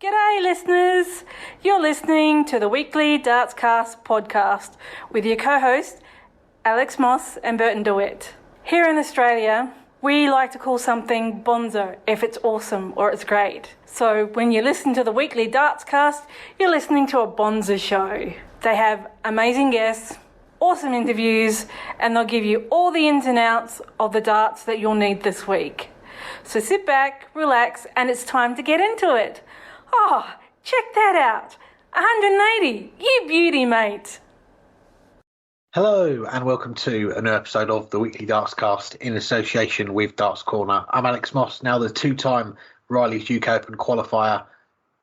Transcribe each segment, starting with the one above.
G'day listeners! You're listening to the weekly Dartscast podcast with your co-hosts Alex Moss and Burton DeWitt. Here in Australia, we like to call something bonzo if it's awesome or it's great. So when you listen to the weekly Dartscast, you're listening to a bonzo show. They have amazing guests, awesome interviews, and they'll give you all the ins and outs of the darts that you'll need this week. So sit back, relax, and it's time to get into it. Oh, check that out. 180. You beauty, mate. Hello and welcome to a new episode of the Weekly Dartscast in association with Darts Corner. I'm Alex Moss, now the two-time Riley's UK Open qualifier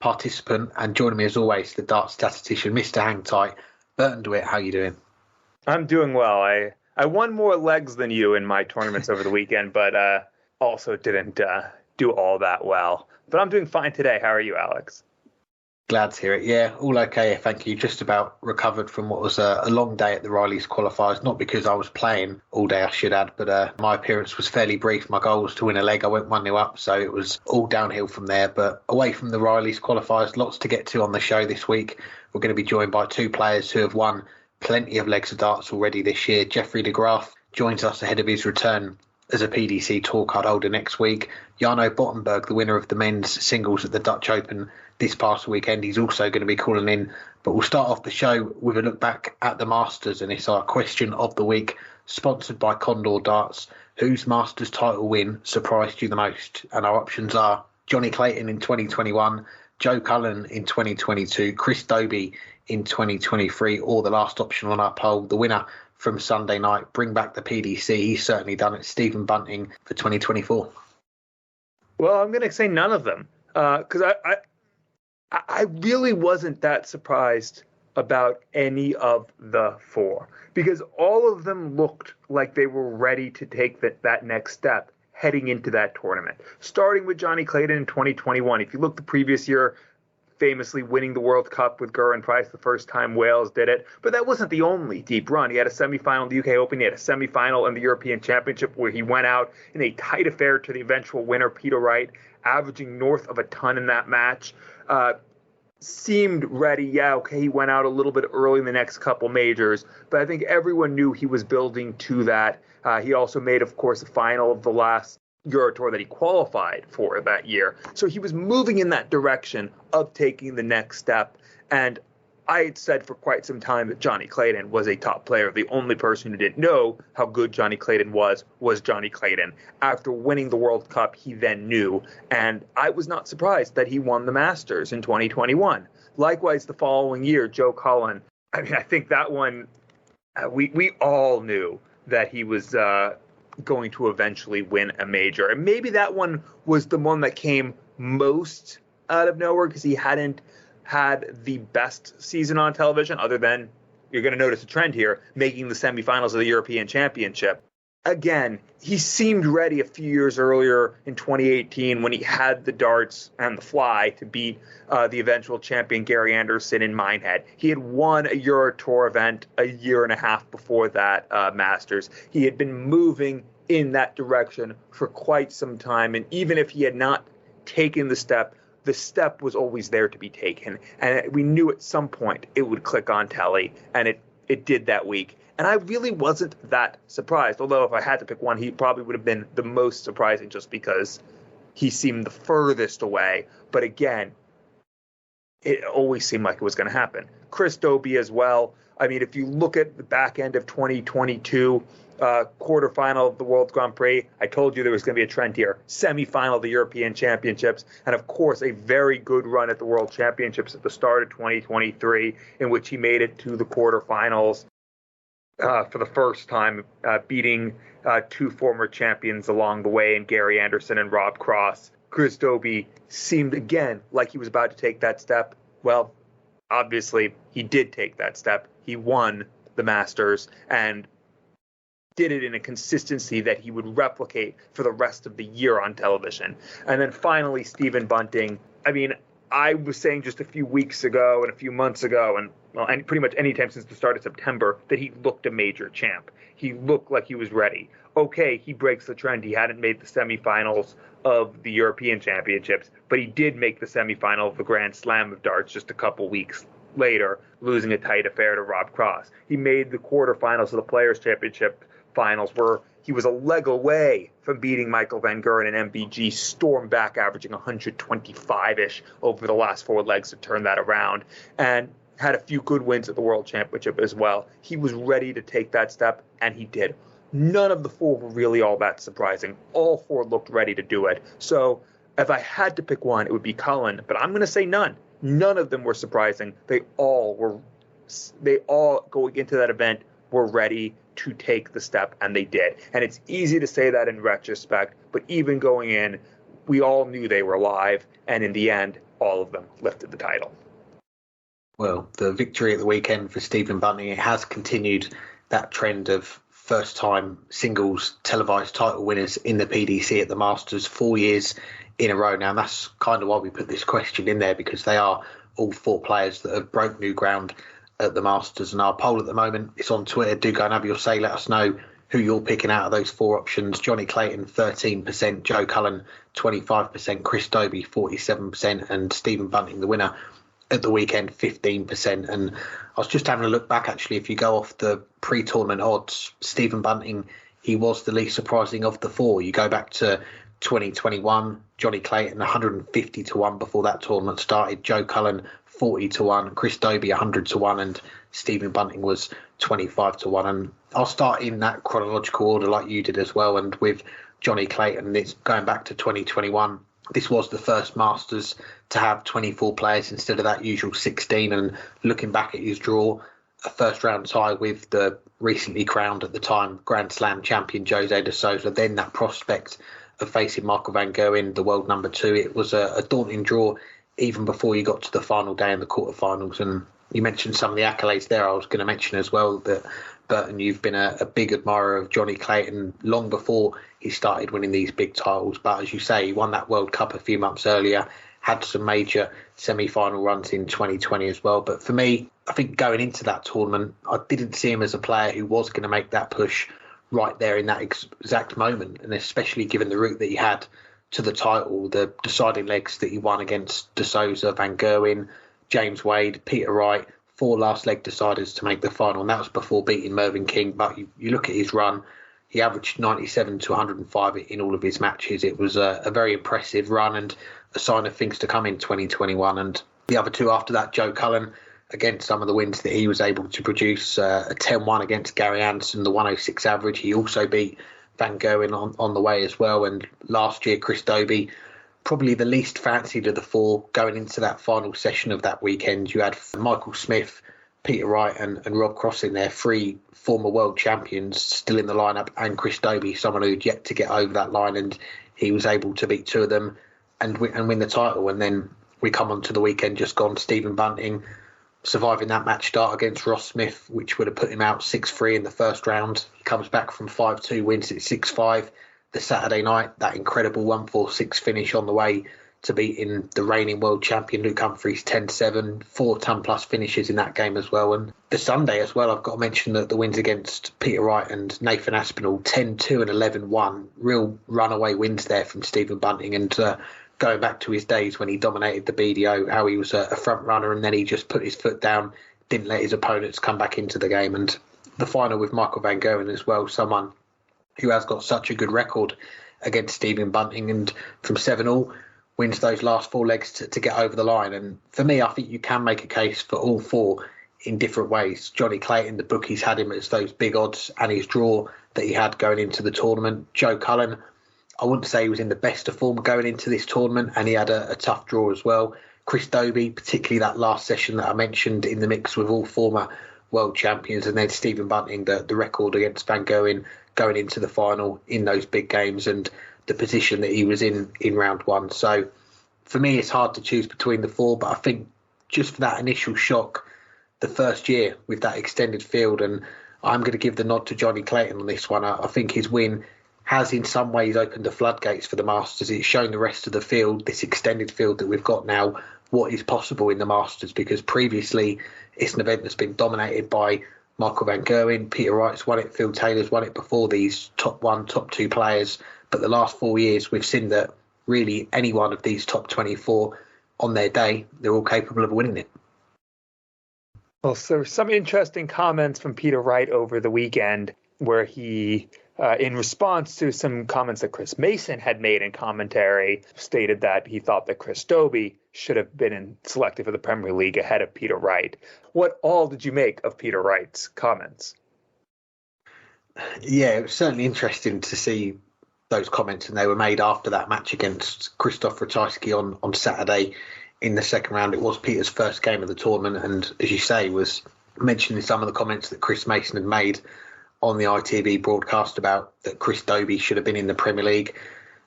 participant, and joining me as always, the darts statistician, Mr. Hang Tight, Burton DeWitt. How you doing? I'm doing well. I won more legs than you in my tournaments over the weekend, but also didn't do all that well. But I'm doing fine today. How are you, Alex? Glad to hear it. Yeah, all okay, thank you. Just about recovered from what was a long day at the Riley's qualifiers. Not because I was playing all day, I should add, but my appearance was fairly brief. My goal was to win a leg. I went 1-0 up, so it was all downhill from there. But away from the Riley's qualifiers, lots to get to on the show this week. We're going to be joined by two players who have won plenty of legs of darts already this year. Jeffrey de Graaf joins us ahead of his return as a PDC Tour card holder next week. Jarno Bottenberg, the winner of the men's singles at the Dutch Open this past weekend, he's also going to be calling in. But we'll start off the show with a look back at the Masters, and it's our question of the week, sponsored by Condor Darts. Whose Masters title win surprised you the most? And our options are Johnny Clayton in 2021, Joe Cullen in 2022, Chris Dobey in 2023, or the last option on our poll, the winner from Sunday night, bring back the PDC. He's certainly done it, Stephen Bunting, for 2024. Well, I'm going to say none of them, because I really wasn't that surprised about any of the four, because all of them looked like they were ready to take that next step heading into that tournament. Starting with Johnny Clayton in 2021. If you look the previous year, famously winning the World Cup with Gurren Price the first time Wales did it. But that wasn't the only deep run. He had a semifinal in the UK Open. He had a semifinal in the European Championship where he went out in a tight affair to the eventual winner, Peter Wright, averaging north of a ton in that match. Seemed ready. Yeah, okay, he went out a little bit early in the next couple majors, but I think everyone knew he was building to that. He also made, of course, the final of the last Euro Tour that he qualified for that year. So he was moving in that direction of taking the next step. And I had said for quite some time that Johnny Clayton was a top player. The only person who didn't know how good Johnny Clayton was Johnny Clayton. After winning the World Cup, he then knew. And I was not surprised that he won the Masters in 2021. Likewise, the following year, Joe Cullen. I mean, I think that one, we all knew that he was going to eventually win a major. And maybe that one was the one that came most out of nowhere because he hadn't had the best season on television, other than, you're going to notice a trend here, making the semifinals of the European Championship. Again, he seemed ready a few years earlier in 2018 when he had the darts and the fly to beat the eventual champion Gary Anderson in Minehead. He had won a Euro Tour event a year and a half before that Masters. He had been moving in that direction for quite some time, and even if he had not taken the step was always there to be taken. And we knew at some point it would click on telly, and it did that week. And I really wasn't that surprised, although if I had to pick one, he probably would have been the most surprising just because he seemed the furthest away. But again, it always seemed like it was going to happen. Chris Dobey as well. I mean, if you look at the back end of 2022, quarterfinal of the World Grand Prix, I told you there was going to be a trend here. Semifinal of the European Championships, and of course a very good run at the World Championships at the start of 2023, in which he made it to the quarterfinals for the first time, beating two former champions along the way in Gary Anderson and Rob Cross. Chris Dobey seemed again like he was about to take that step. Well, obviously he did take that step. He won the Masters and did it in a consistency that he would replicate for the rest of the year on television. And then finally, Stephen Bunting. I mean, I was saying just a few weeks ago and a few months ago, and and pretty much any time since the start of September, that he looked a major champ. He looked like he was ready. Okay, he breaks the trend. He hadn't made the semifinals of the European Championships, but he did make the semifinal of the Grand Slam of darts just a couple weeks later, losing a tight affair to Rob Cross. He made the quarterfinals of the Players' Championship finals, where he was a leg away from beating Michael Van Gerwen, and MVG stormed back, averaging 125-ish over the last 4 legs to turn that around, and had a few good wins at the World Championship as well. He was ready to take that step, and he did. None of the 4 were really all that surprising. All 4 looked ready to do it. So if I had to pick one, it would be Cullen, but I'm going to say none. None of them were surprising. They all going into that event were ready to take the step, and they did. And it's easy to say that in retrospect, but even going in, we all knew they were live, and in the end, all of them lifted the title. Well, the victory at the weekend for Stephen Bunting, it has continued that trend of first-time singles televised title winners in the PDC at the Masters 4 years in a row now. And that's kind of why we put this question in there, because they are all 4 players that have broke new ground at the Masters. And our poll at the moment is on Twitter. Do go and have your say. Let us know who you're picking out of those 4 options. Johnny Clayton, 13%, Joe Cullen, 25%, Chris Dobey, 47%, and Stephen Bunting, the winner at the weekend, 15%. And I was just having a look back, actually. If you go off the pre-tournament odds, Stephen Bunting, he was the least surprising of the 4. You go back to 2021, Johnny Clayton 150 to 1 before that tournament started, Joe Cullen 40 to 1, Chris Dobey 100 to 1, and Stephen Bunting was 25 to 1. And I'll start in that chronological order like you did as well. And with Johnny Clayton, it's going back to 2021. This was the first Masters to have 24 players instead of that usual 16. And looking back at his draw, a first round tie with the recently crowned at the time Grand Slam champion Jose de Sousa, then that prospect of facing Michael Van Gerwen, the world number 2. It was a daunting draw even before you got to the final day in the quarterfinals. And you mentioned some of the accolades there. I was going to mention as well that, Burton, you've been a big admirer of Johnny Clayton long before he started winning these big titles. But as you say, he won that World Cup a few months earlier, had some major semi-final runs in 2020 as well. But for me, I think going into that tournament, I didn't see him as a player who was going to make that push right there in that exact moment, and especially given the route that he had to the title, the deciding legs that he won against De Sousa, Van Gerwen, James Wade, Peter Wright, 4 last leg deciders to make the final, and that was before beating Mervyn King. But you look at his run, he averaged 97 to 105 in all of his matches. It was a very impressive run and a sign of things to come in 2021. And the other 2 after that, Joe Cullen, again, some of the wins that he was able to produce, a 10-1 against Gary Anderson, the 106 average. He also beat Van Gerwen on the way as well. And last year, Chris Dobey, probably the least fancied of the 4 going into that final session of that weekend. You had Michael Smith, Peter Wright and Rob Cross in there, 3 former world champions still in the lineup, and Chris Dobey, someone who'd yet to get over that line, and he was able to beat 2 of them and win the title. And then we come on to the weekend just gone, Stephen Bunting surviving that match start against Ross Smith, which would have put him out 6-3 in the first round. He comes back from 5-2, wins it 6-5 the Saturday night. That incredible 1-4-6 finish on the way to beating the reigning world champion Luke Humphries 10-7, 4 ton-plus finishes in that game as well. And the Sunday as well, I've got to mention that the wins against Peter Wright and Nathan Aspinall, 10-2 and 11-1. Real runaway wins there from Stephen Bunting. And going back to his days when he dominated the BDO, how he was a front runner and then he just put his foot down, didn't let his opponents come back into the game. And the final with Michael Van Gerwen as well, someone who has got such a good record against Stephen Bunting, and from 7-all wins those last 4 legs to get over the line. And for me, I think you can make a case for all 4 in different ways. Johnny Clayton, the bookies had him as those big odds, and his draw that he had going into the tournament. Joe Cullen, I wouldn't say he was in the best of form going into this tournament, and he had a tough draw as well. Chris Dobey, particularly that last session that I mentioned, in the mix with all former world champions, and then Stephen Bunting, the record against Van Gerwen going into the final in those big games, and the position that he was in round 1. So for me, it's hard to choose between the 4, but I think just for that initial shock, the first year with that extended field, and I'm going to give the nod to Johnny Clayton on this one. I think his win has in some ways opened the floodgates for the Masters. It's shown the rest of the field, this extended field that we've got now, what is possible in the Masters, because previously it's an event that's been dominated by Michael van Gerwen. Peter Wright's won it, Phil Taylor's won it before, these top 1, top 2 players. But the last 4 years, we've seen that really any one of these top 24 on their day, they're all capable of winning it. Well, so some interesting comments from Peter Wright over the weekend where he, in response to some comments that Chris Mason had made in commentary, stated that he thought that Chris Dobey should have been selected for the Premier League ahead of Peter Wright. What all did you make of Peter Wright's comments? Yeah, it was certainly interesting to see those comments, and they were made after that match against Krzysztof Ratajski on Saturday in the second round. It was Peter's first game of the tournament, and as you say, was mentioning some of the comments that Chris Mason had made on the ITV broadcast about that Chris Dobey should have been in the Premier League.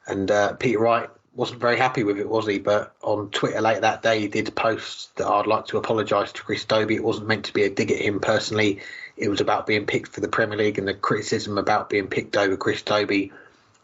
And Peter Wright wasn't very happy with it, was he? But on Twitter later that day, he did post that I'd like to apologise to Chris Dobey. It wasn't meant to be a dig at him personally. It was about being picked for the Premier League and the criticism about being picked over Chris Dobey.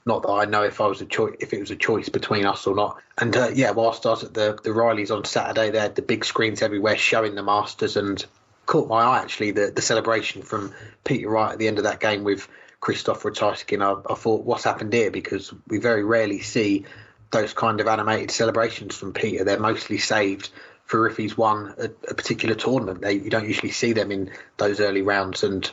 Not that I know if it was a choice between us or not. And whilst I was at the Rileys on Saturday, they had the big screens everywhere showing the Masters, and caught my eye actually the celebration from Peter Wright at the end of that game with Krzysztof Ratajski. And I thought, what's happened here? Because we very rarely see those kind of animated celebrations from Peter. They're mostly saved for if he's won a particular tournament. You don't usually see them in those early rounds. And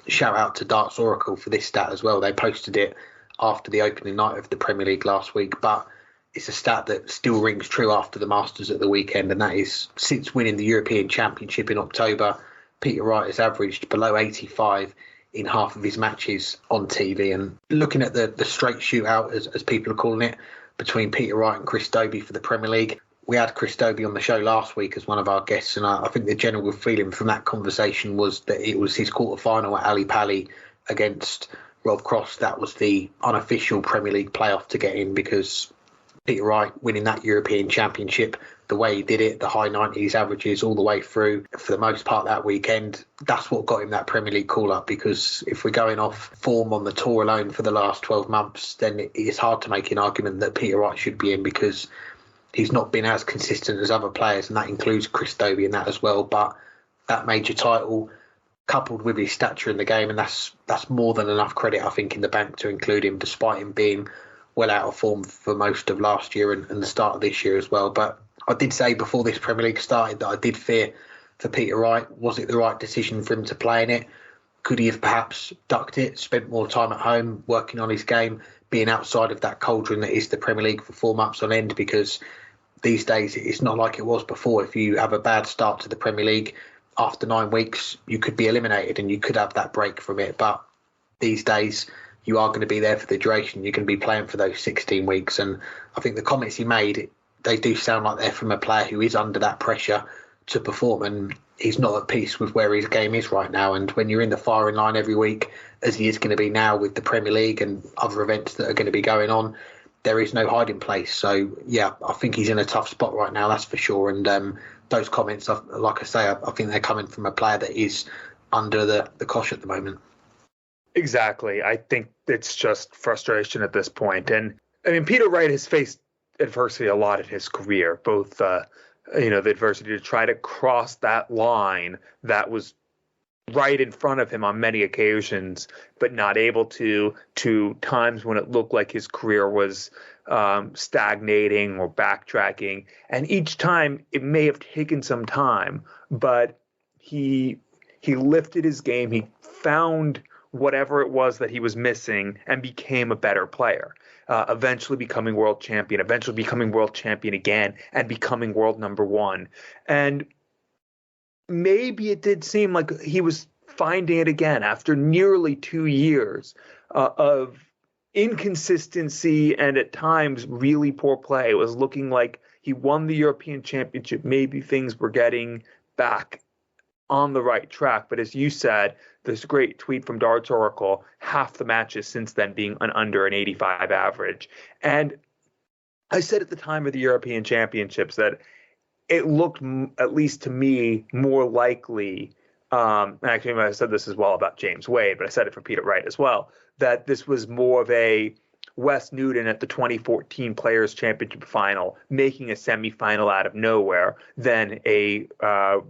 shout out to Darts Oracle for this stat as well. They posted it after the opening night of the Premier League last week, but it's a stat that still rings true after the Masters at the weekend, and that is since winning the European Championship in October, Peter Wright has averaged below 85 in half of his matches on TV. And looking at the straight shootout, as people are calling it, between Peter Wright and Chris Dobey for the Premier League, we had Chris Dobey on the show last week as one of our guests, and I think the general feeling from that conversation was that it was his quarter-final at Ali Pali against Rob Cross. That was the unofficial Premier League playoff to get in, because Peter Wright winning that European Championship, the way he did it, the high 90s averages all the way through for the most part that weekend, that's what got him that Premier League call-up. Because if we're going off form on the tour alone for the last 12 months, then it's hard to make an argument that Peter Wright should be in, because he's not been as consistent as other players, and that includes Chris Dobey in that as well. But that major title, coupled with his stature in the game, and that's more than enough credit, I think, in the bank to include him, despite him being well out of form for most of last year and the start of this year as well. But I did say before this Premier League started that I did fear for Peter Wright. Was it the right decision for him to play in it? Could he have perhaps ducked it, spent more time at home, working on his game, being outside of that cauldron that is the Premier League for 4 months on end? Because these days it's not like it was before. If you have a bad start to the Premier League, after 9 weeks, you could be eliminated and you could have that break from it. But these days, you are going to be there for the duration. You're going to be playing for those 16 weeks. And I think the comments he made, they do sound like they're from a player who is under that pressure to perform. And he's not at peace with where his game is right now. And when you're in the firing line every week, as he is going to be now with the Premier League and other events that are going to be going on, there is no hiding place. So, yeah, I think he's in a tough spot right now, that's for sure. And those comments, like I say, I think they're coming from a player that is under the cosh at the moment. Exactly. I think it's just frustration at this point. And I mean, Peter Wright has faced adversity a lot in his career, both, the adversity to try to cross that line that was right in front of him on many occasions, but not able to times when it looked like his career was stagnating or backtracking. And each time it may have taken some time, but he lifted his game. He found whatever it was that he was missing and became a better player, eventually becoming world champion, eventually becoming world champion again, and becoming world number one. And maybe it did seem like he was finding it again after nearly 2 years of inconsistency and at times really poor play. It was looking like he won the European Championship. Maybe things were getting back on the right track. But as you said, this great tweet from Darts Oracle, half the matches since then being under an 85 average. And I said at the time of the European Championships that it looked, at least to me, more likely, and actually I said this as well about James Wade, but I said it for Peter Wright as well, that this was more of a Wes Newton at the 2014 Players Championship final, making a semifinal out of nowhere, than a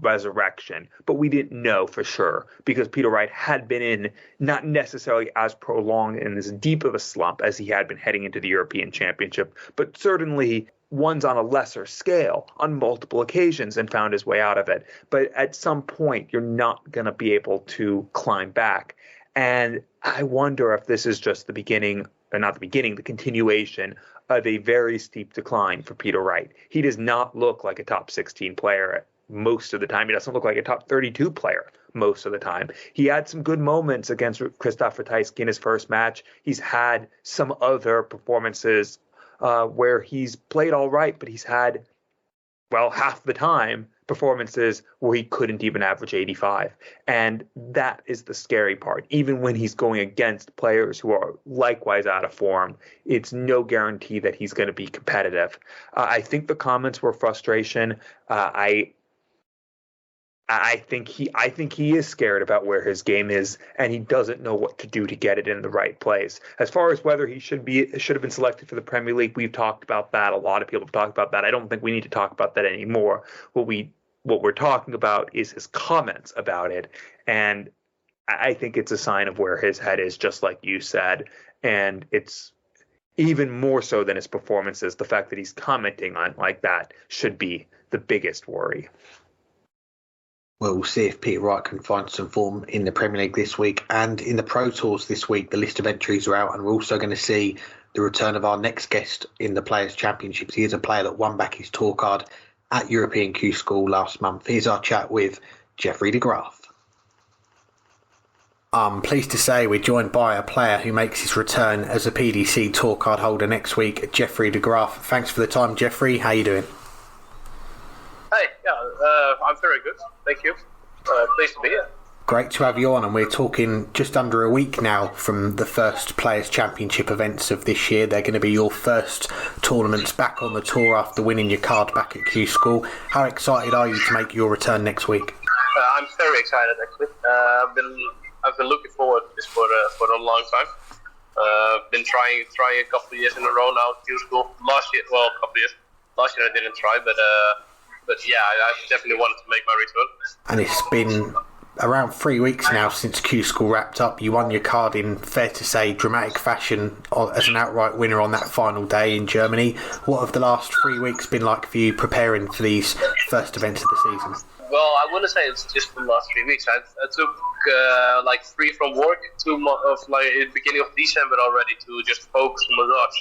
resurrection. But we didn't know for sure because Peter Wright had been in not necessarily as prolonged and as deep of a slump as he had been heading into the European Championship, but certainly one's on a lesser scale on multiple occasions and found his way out of it. But at some point, you're not going to be able to climb back. And I wonder if this is just the beginning, or not the beginning, the continuation of a very steep decline for Peter Wright. He does not look like a top 16 player most of the time. He doesn't look like a top 32 player most of the time. He had some good moments against Christoph Ratajski in his first match. He's had some other performances where he's played all right, but he's had, well, half the time performances where he couldn't even average 85. And that is the scary part. Even when he's going against players who are likewise out of form, it's no guarantee that he's going to be competitive. I think the comments were frustration. I think he is scared about where his game is, and he doesn't know what to do to get it in the right place. As far as whether he should have been selected for the Premier League, we've talked about that. A lot of people have talked about that. I don't think we need to talk about that anymore. What we're talking about is his comments about it, and I think it's a sign of where his head is, just like you said, and it's even more so than his performances. The fact that he's commenting on like that should be the biggest worry. Well, we'll see if Peter Wright can find some form in the Premier League this week. And in the Pro Tours this week, the list of entries are out, and we're also going to see the return of our next guest in the Players' Championships. He is a player that won back his tour card at European Q School last month. Here's our chat with Jeffrey de Graaf. I'm pleased to say we're joined by a player who makes his return as a PDC tour card holder next week, Jeffrey de Graaf. Thanks for the time, Jeffrey. How are you doing? Hey, I'm very good. Thank you. Pleased to be here. Great to have you on, and we're talking just under a week now from the first Players' Championship events of this year. They're going to be your first tournaments back on the tour after winning your card back at Q School. How excited are you to make your return next week? I'm very excited, actually. I've been looking forward to this for a long time. Been trying a couple of years in a row now at Q School. Last year I didn't try, but yeah, I definitely wanted to make my return. And it's been around 3 weeks now since Q School wrapped up. You won your card in, fair to say, dramatic fashion as an outright winner on that final day in Germany. What have the last 3 weeks been like for you preparing for these first events of the season? Well, I wouldn't say it's just the last 3 weeks. I took free from work at the beginning of December already to just focus on the Dutch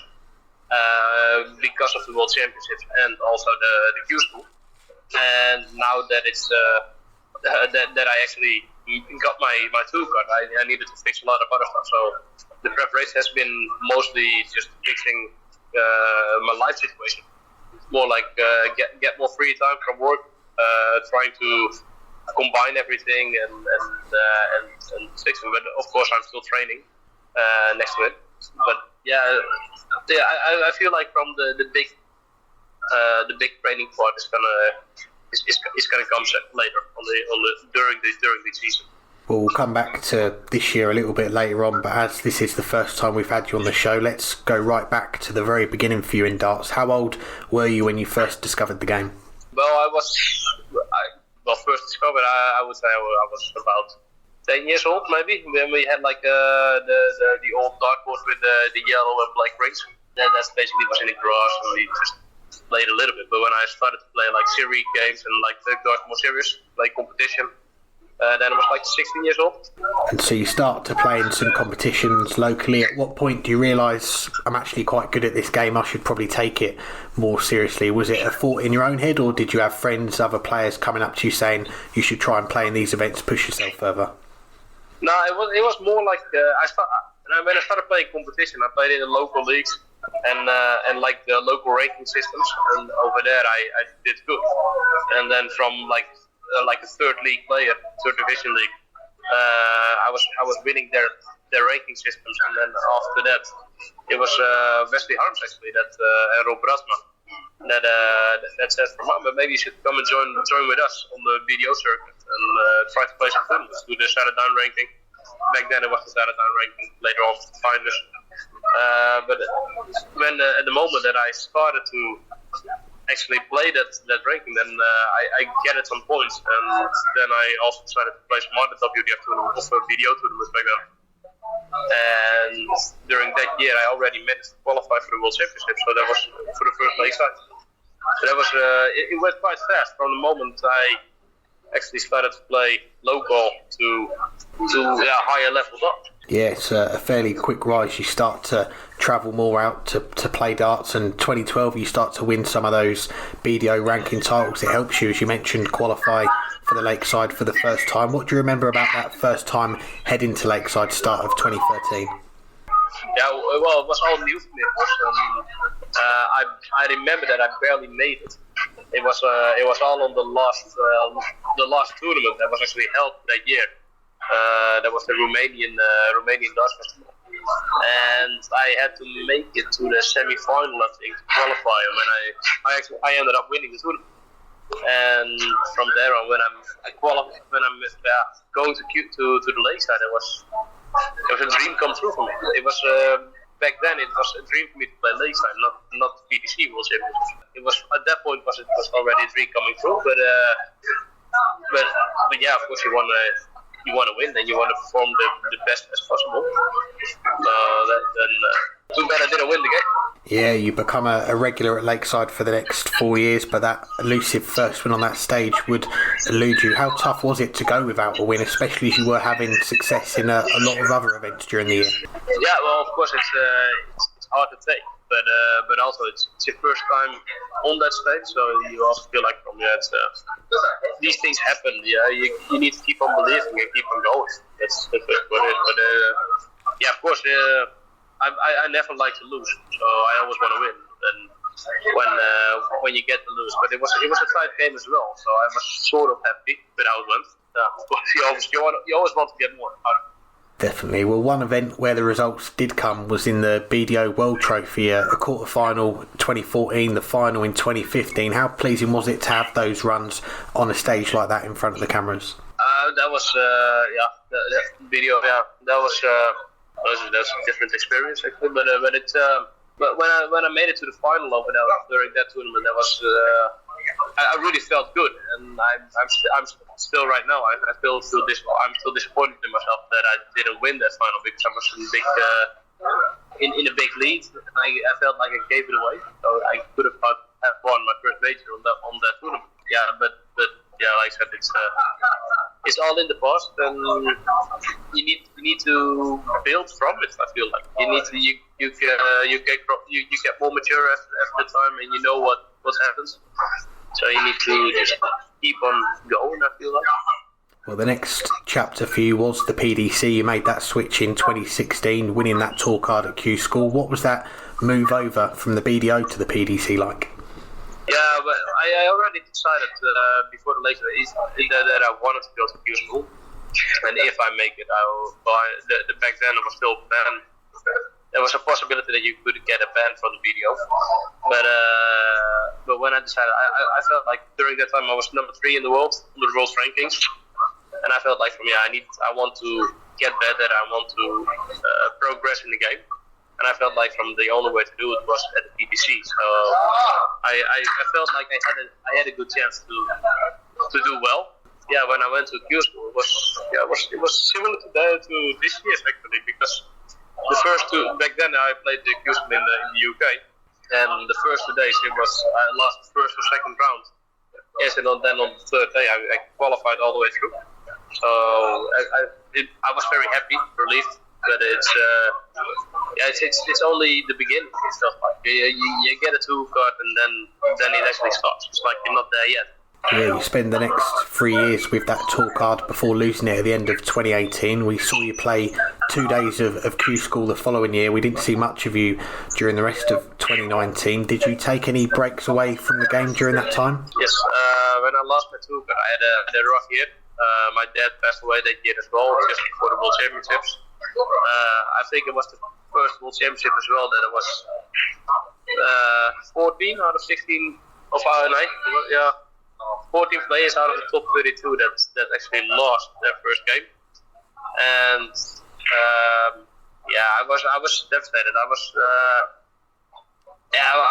because of the World Championships and also the Q School. And now that it's that I actually got my tour card, I needed to fix a lot of other stuff. So the preparation has been mostly just fixing my life situation. More like get more free time from work, trying to combine everything and fix it. But of course, I'm still training next to it. But yeah, I feel like from the big training part is gonna come later during the season. Well, we'll come back to this year a little bit later on, but as this is the first time we've had you on the show, let's go right back to the very beginning for you in darts. How old were you when you first discovered the game? Well, first discovered, I would say I was about 10 years old, maybe, when we had the old dartboard with the yellow and black rings. Then that's basically was in the grass, and we just played a little bit. But when I started to play series games and the darts more serious, competition, then I was 16 years old. And so you start to play in some competitions locally. At what point do you realise I'm actually quite good at this game, I should probably take it more seriously? Was it a thought in your own head, or did you have friends, other players coming up to you saying you should try and play in these events, push yourself further? No, it was more like when I started playing competition, I played in the local leagues and the local ranking systems, and over there I did good. And then from a third division league, I was winning their ranking systems, and then after that it was Wesley Harms actually and Rob Brasman that said, but maybe you should come and join with us on the BDO circuit and try to play some tournaments, do the Saturday ranking. Back then it was the Saturday ranking, later on finals. But when at the moment that I started to actually play that ranking, then I gathered some points, and then I also decided to play some other WDF tournaments, also video tournaments back then. And during that year, I already managed to qualify for the World Championships, so that was for the first Lakeside. So that was it went quite fast from the moment I actually started to play local to higher levels up. Yeah, it's a fairly quick rise. You start to travel more out to play darts, and 2012 you start to win some of those BDO ranking titles. It helps you, as you mentioned, qualify for the Lakeside for the first time. What do you remember about that first time heading to Lakeside, start of 2013? Yeah, well, it was all new for me. I remember that I barely made it. It was all on the last tournament that was actually held that year. That was the Romanian Dutch Festival, and I had to make it to the semi-final, I think, to qualify. And when I ended up winning the tournament, and from there on, when I'm going to the Lakeside, it was a dream come true for me. It was back then it was a dream for me to play Lakeside, not PDC World Championships. It was at that point it was already a dream coming true, but yeah, of course you want to win, and you want to perform the best as possible. Too bad I didn't win the game. Yeah, you become a regular at Lakeside for the next 4 years, but that elusive first win on that stage would elude you. How tough was it to go without a win, especially as you were having success in a lot of other events during the year? Yeah, well, of course it's hard to take, but also it's your first time on that stage, so you also feel like these things happen. Yeah, you need to keep on believing and keep on going. That's what it is. But yeah, of course. I never like to lose, so I always want to win. And when you get to lose, but it was a tight game as well, so I was sort of happy with how it went. Of course, you always want to get more. Definitely. Well, one event where the results did come was in the BDO World Trophy, a quarter-final 2014, the final in 2015. How pleasing was it to have those runs on a stage like that in front of the cameras? That was BDO. Yeah, that was a different experience actually. But when I made it to the final over there during that tournament, that was I really felt good, and I'm still right now. I'm still disappointed in myself that I didn't win that final because I was in a big lead. I felt like I gave it away, so I could have won my first major on that tournament. Yeah, but yeah, like I said, it's all in the past, and you need to build from it. I feel like you get more mature after the time, and you know what happens. So you need to just keep on going, I feel like. Well, the next chapter for you was the PDC. You made that switch in 2016, winning that tour card at Q School. What was that move over from the BDO to the PDC like? Yeah, but I already decided before the Lakeside that I wanted to go to Q School, and if I make it, I will buy. Back then it was still banned. There was a possibility that you could get a ban from the BDO, but when I decided, I felt like during that time I was number 3 in the world on the world rankings, and I felt like I want to get better. I want to progress in the game. And I felt like the only way to do it was at the PDC. So I felt like I had a good chance to do well. Yeah, when I went to Q School, it was similar to this year's actually, because the first two back then I played the Q School in the UK, and the first 2 days I lost the first or second round. Yes, and then on the third day I qualified all the way through. So I was very happy, relieved. But it's only the beginning. It's not like you get a tour card and then it actually starts. It's like you're not there yet. Yeah, you spend the next 3 years with that tour card before losing it at the end of 2018. We saw you play 2 days of Q School the following year. We didn't see much of you during the rest of 2019. Did you take any breaks away from the game during that time? Yes, when I lost my tour card, I had a rough year. My dad passed away that year as well, just before the World Championships. I think it was the first World Championship as well that it was 14 out of 16 of our night. Yeah, 14 players out of the top 32 that actually lost their first game. And I was devastated. I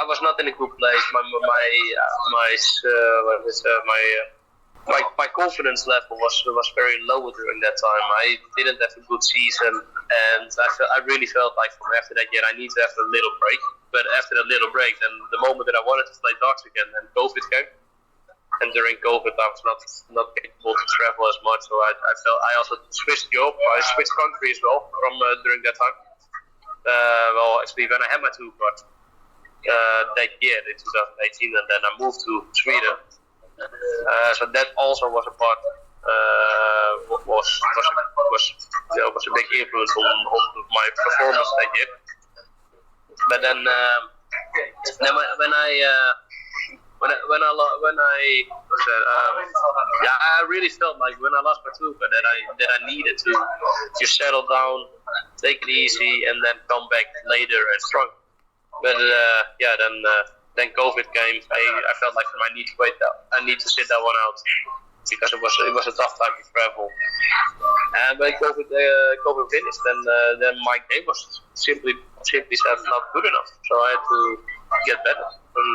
was not in a good place. My confidence level was very low during that time. I didn't have a good season, and I really felt like from after that year I need to have a little break. But after that little break, then the moment that I wanted to play darts again, then COVID came. And during COVID, I was not capable to travel as much, so I also switched job. I switched country as well from during that time. Actually, when I had my 2 cards that year in 2018, and then I moved to Sweden. So that also was a part was a big influence on my performance that year. But then I really felt like when I lost my 2 card that I needed to just settle down, take it easy, and then come back later and strong. But then COVID came. I felt like I need to wait. I need to sit that one out because it was a tough time to travel. And when COVID finished, then my game was simply said not good enough. So I had to get better. And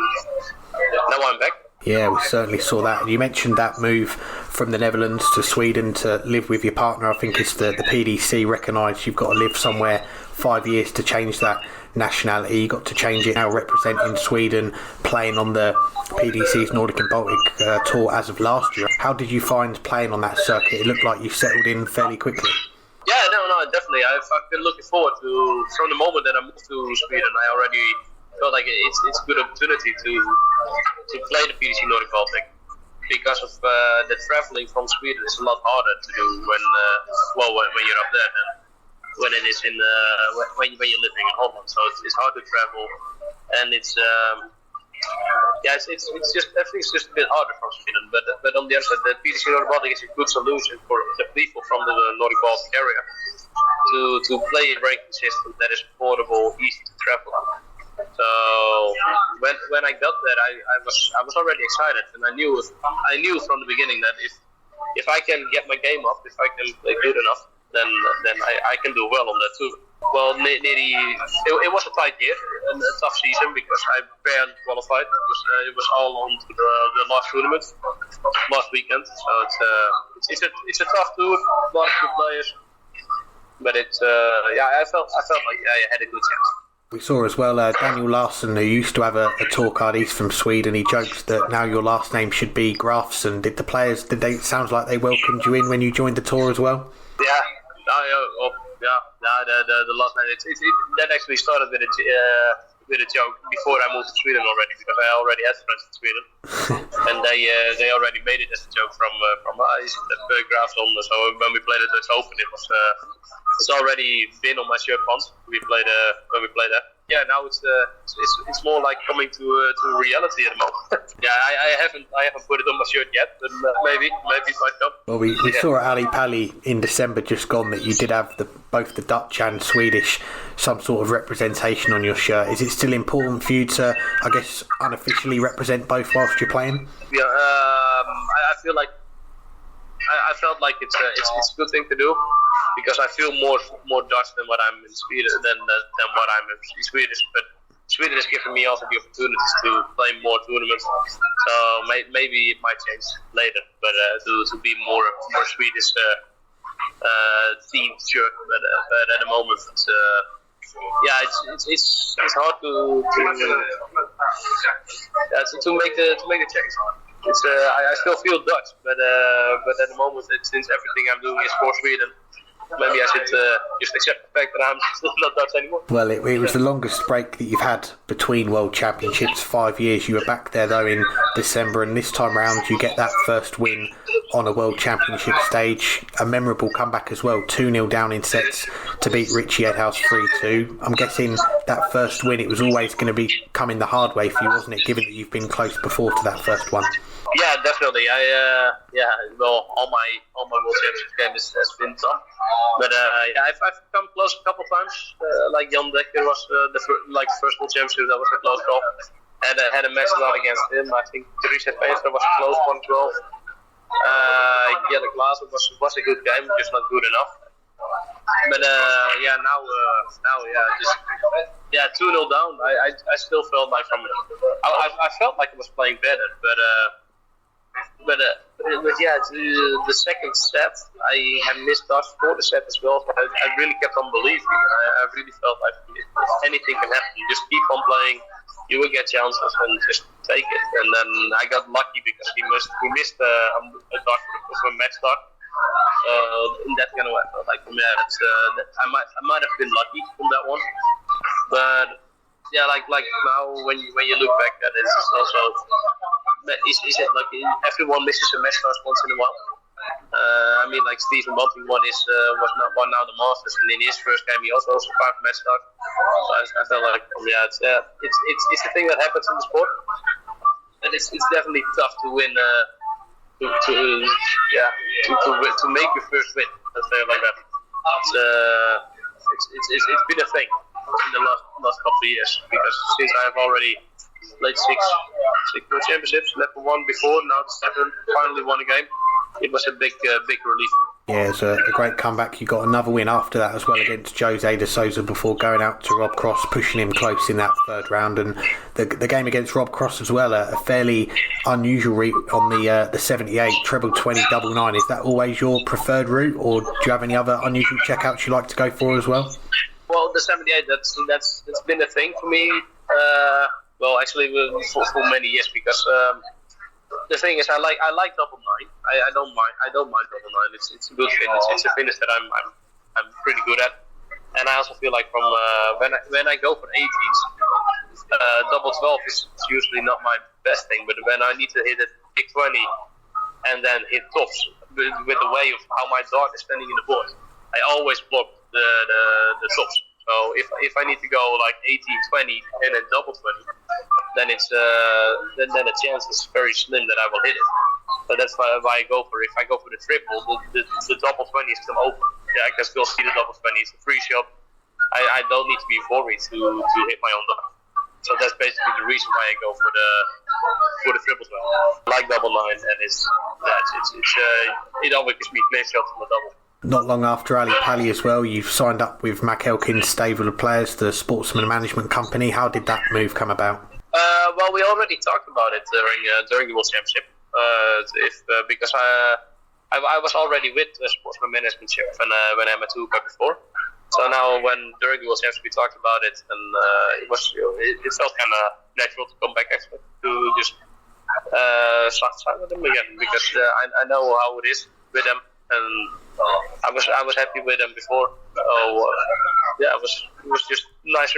now I'm back. Yeah, we certainly saw that. You mentioned that move from the Netherlands to Sweden to live with your partner. I think it's the PDC recognised you've got to live somewhere 5 years to change that nationality. You got to change it, now representing Sweden, playing on the PDC's Nordic and Baltic tour as of last year. How did you find playing on that circuit? It looked like you settled in fairly quickly. Yeah, no, definitely. I've been looking forward to, from the moment that I moved to Sweden, I already felt like it's a good opportunity to play the PDC Nordic Baltic, because of the traveling from Sweden is a lot harder to do when you're up there than when it is in when you're living in Holland. So it's hard to travel, and it's just everything's just a bit harder from Sweden. But on the other side, the PDC Nordic Baltic is a good solution for the people from the Nordic Baltic area to play a ranking system that is affordable, easy to travel on. So when I got there, I was already excited, and I knew from the beginning that if I can get my game up, if I can play good enough, then I can do well on that too. Well, it was a tight year and a tough season because I barely qualified. It was all on to the last tournament, last weekend. So it's a tough tour, a lot of good players, but I felt like I had a good chance. We saw as well Daniel Larsson, who used to have a tour card. He's from Sweden. He jokes that now your last name should be Grafsson. Did the players? It sounds like they welcomed you in when you joined the tour as well? Yeah. The last name. That actually started with a joke before I moved to Sweden already, because I already had friends in Sweden, and they already made it as a joke from Beau Greaves. So when we played the Dutch Open, it's already been on my shirt once. When we played that. Yeah, now it's more like coming to reality at the moment. Yeah, I haven't put it on my shirt yet, but maybe it might come. Well, we saw at Ali Pali in December just gone that you did have both the Dutch and Swedish, some sort of representation on your shirt. Is it still important for you to, I guess, unofficially represent both whilst you're playing? Yeah, I feel like I felt like it's a good thing to do, because I feel more Dutch than what I'm in Sweden than what I'm in Swedish. But Sweden has given me also the opportunities to play more tournaments, so maybe it might change later. But to be more Swedish themed shirt, but at the moment it's hard to make the change. I still feel Dutch, but at the moment, since everything I'm doing is for Sweden, maybe I should just accept the fact that I'm still not Dutch anymore. Well, it was the longest break that you've had between World Championships, 5 years. You were back there, though, in December, and this time around you get that first win on a World Championship stage. A memorable comeback as well, 2-0 down in sets to beat Richie Edhouse 3-2. I'm guessing that first win, it was always going to be coming the hard way for you, wasn't it, given that you've been close before to that first one? Yeah, definitely. All my World Championship games has been tough, but I've come close a couple of times. Like Jan Dekker was the first World Championship, that was a close call. And I had a match out against him. I think Teresa Peestra was a close one as well. Jelle Klaassen was a good game, just not good enough. But now 2-0 down. I still felt like I felt like I was playing better, but the second set I had missed Dutch for the set as well. So I really kept on believing. I really felt like anything can happen. You just keep on playing. You will get chances and just take it. And then I got lucky because we missed a Dutch for a match start. In that kind of way, like I might have been lucky on that one. But yeah, like now when you look back at it, it's also is it like everyone misses a match start once in a while? I mean, like Stephen Bunting won now the Masters, and in his first game he also survived match start. So I felt like it's a thing that happens in the sport, and it's definitely tough to win. To make your first win, let's say it like that. It's been a thing in the last couple of years, because since I have already played six World Championships, left one before, now the seventh, finally won a game. It was a big relief. Yeah, it's a great comeback. You got another win after that as well against Jose de Souza before going out to Rob Cross, pushing him close in that third round. And the game against Rob Cross as well, a fairly unusual route on the 78 treble 20 double 9. Is that always your preferred route, or do you have any other unusual checkouts you like to go for as well? Well, the 78 that's been a thing for me. Actually for many years, because. The thing is, I like double 9. I don't mind double 9. It's a good finish. It's a finish that I'm pretty good at, and I also feel like from when I go for 18s, double 12 is usually not my best thing. But when I need to hit a big 20 and then hit tops with the way of how my dart is standing in the board, I always block the tops. So if I need to go like 18, 20 and a double 20, then it's then the chance is very slim that I will hit it. So that's why I go for it. If I go for the triple, the double 20 is still open. Yeah, I can still see the double 20. It's a free shot. I don't need to be worried to hit my own dart. So that's basically the reason why I go for the triple 20. I like double 9, and it always gives me clear shots on the double. Not long after Ali Pally as well, you've signed up with Mac Elkin's stable of players, the Sportsman Management Company. How did that move come about? Well, we already talked about it during the World Championship. Because I was already with the Sportsman Management when I'm at Tuca before. So now during the World Championship we talked about it, and it felt kind of natural to come back actually to just sign with them again, because I know how it is with them. And I was happy with them before. So it was just a nice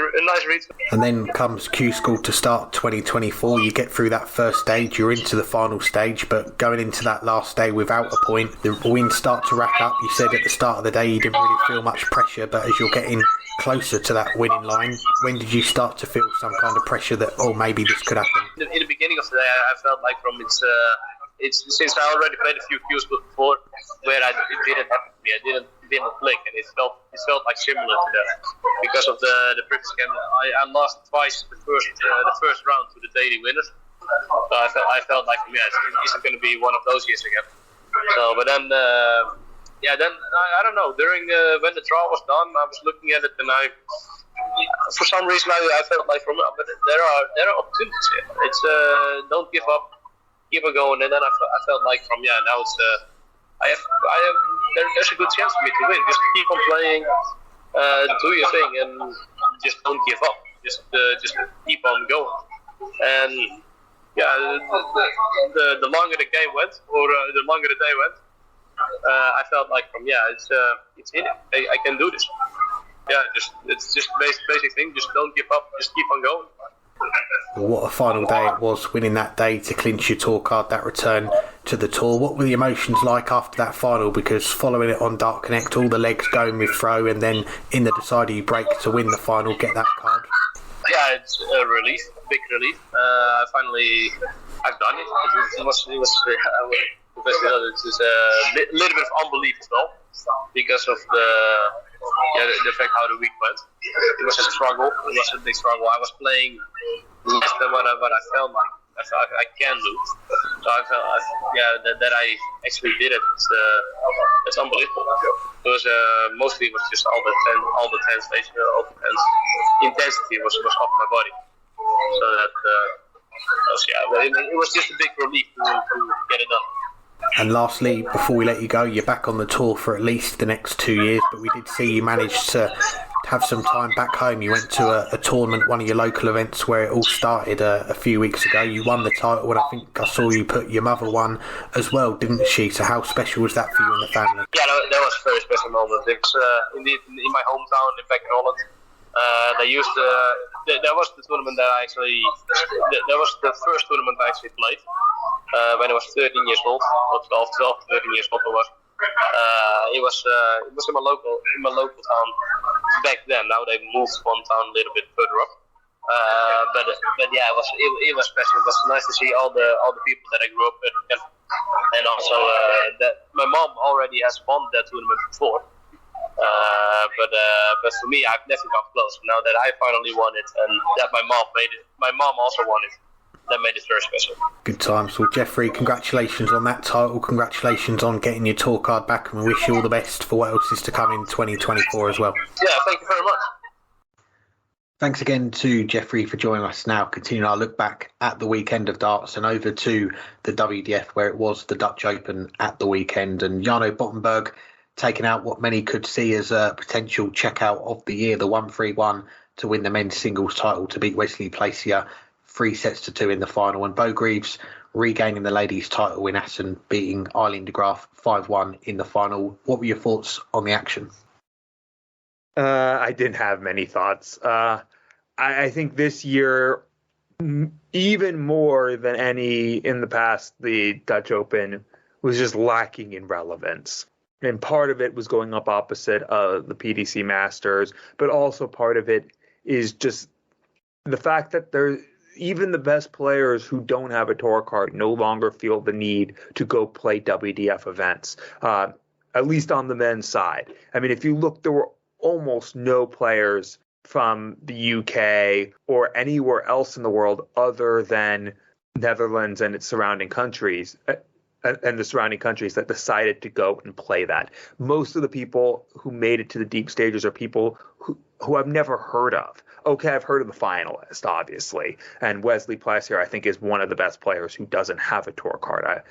read. And then comes Q School to start 2024. You get through that first stage, you're into the final stage, but going into that last day without a point, the wins start to rack up. You said at the start of the day you didn't really feel much pressure, but as you're getting closer to that winning line, when did you start to feel some kind of pressure that, maybe this could happen? In the beginning of the day, I felt like from it's since I already played a few Qs before where it didn't happen to me. I didn't click, and it felt like similar to that because of the previous game. I lost twice the first round to the daily winners. So I felt like it's going to be one of those years again. So, but then I don't know. During when the draw was done, I was looking at it, and for some reason I felt like but there are opportunities here. It's don't give up. Keep on going, and then I felt like now it's there's a good chance for me to win. Just keep on playing, do your thing, and just don't give up. Just keep on going. And the longer the game went, or the longer the day went, I felt like it's in it. I can do this. Yeah, it's just basic thing. Just don't give up. Just keep on going. What a final day it was, winning that day to clinch your tour card, that return to the tour. What were the emotions like after that final? Because following it on Dart Connect, all the legs going with throw, and then in the decider you break to win the final, get that card. Yeah, it's a relief, a big relief. I've done it. It was a little bit of unbelief as well, because of the fact how the week went. It was a struggle. It was a big struggle. I was playing less than what I felt like I can do. So that I actually did it. It's unbelievable. It was mostly it was just all the tense station, all the tense intensity was off my body. So that it was just a big relief to get it done. And lastly, before we let you go, you're back on the tour for at least the next 2 years, but we did see you managed to have some time back home. You went to a tournament, one of your local events where it all started a few weeks ago. You won the title, and I think I saw you put your mother won as well, didn't she? So how special was that for you and the family? Yeah, that was a very special moment. It was indeed in my hometown, back in Holland. That was the tournament that that was the first tournament I actually played when I was 13 years old, or 13 years old I was. It was in my local town back then. Now they moved one town a little bit further up. But yeah, it was special. It was nice to see all the people that I grew up with, and also that my mom already has won that tournament before. But for me, I've never got close. Now that I finally won it, and that my mom also won it, that made it very special. Good times. Well, Jeffrey, congratulations on that title. Congratulations on getting your tour card back, and we wish you all the best for what else is to come in 2024 as well. Yeah, thank you very much. Thanks again to Jeffrey for joining us. Now continuing our look back at the weekend of darts and over to the WDF, where it was the Dutch Open at the weekend, and Jarno Bottenberg taking out what many could see as a potential checkout of the year, the 1-3-1 to win the men's singles title to beat Wesley Placier 3-2 in the final, and Beau Greaves regaining the ladies title in Assen, beating Eileen de Graaf 5-1 in the final. What were your thoughts on the action? I didn't have many thoughts. I think this year, even more than any in the past, the Dutch Open was just lacking in relevance. And part of it was going up opposite of the PDC Masters, but also part of it is just the fact that even the best players who don't have a tour card no longer feel the need to go play WDF events, at least on the men's side. I mean, if you look, there were almost no players from the UK or anywhere else in the world other than Netherlands and its surrounding countries. And the surrounding countries that decided to go and play that. Most of the people who made it to the deep stages are people who I've never heard of. Okay, I've heard of the finalist, obviously, and Wesley Placier, I think, is one of the best players who doesn't have a tour card.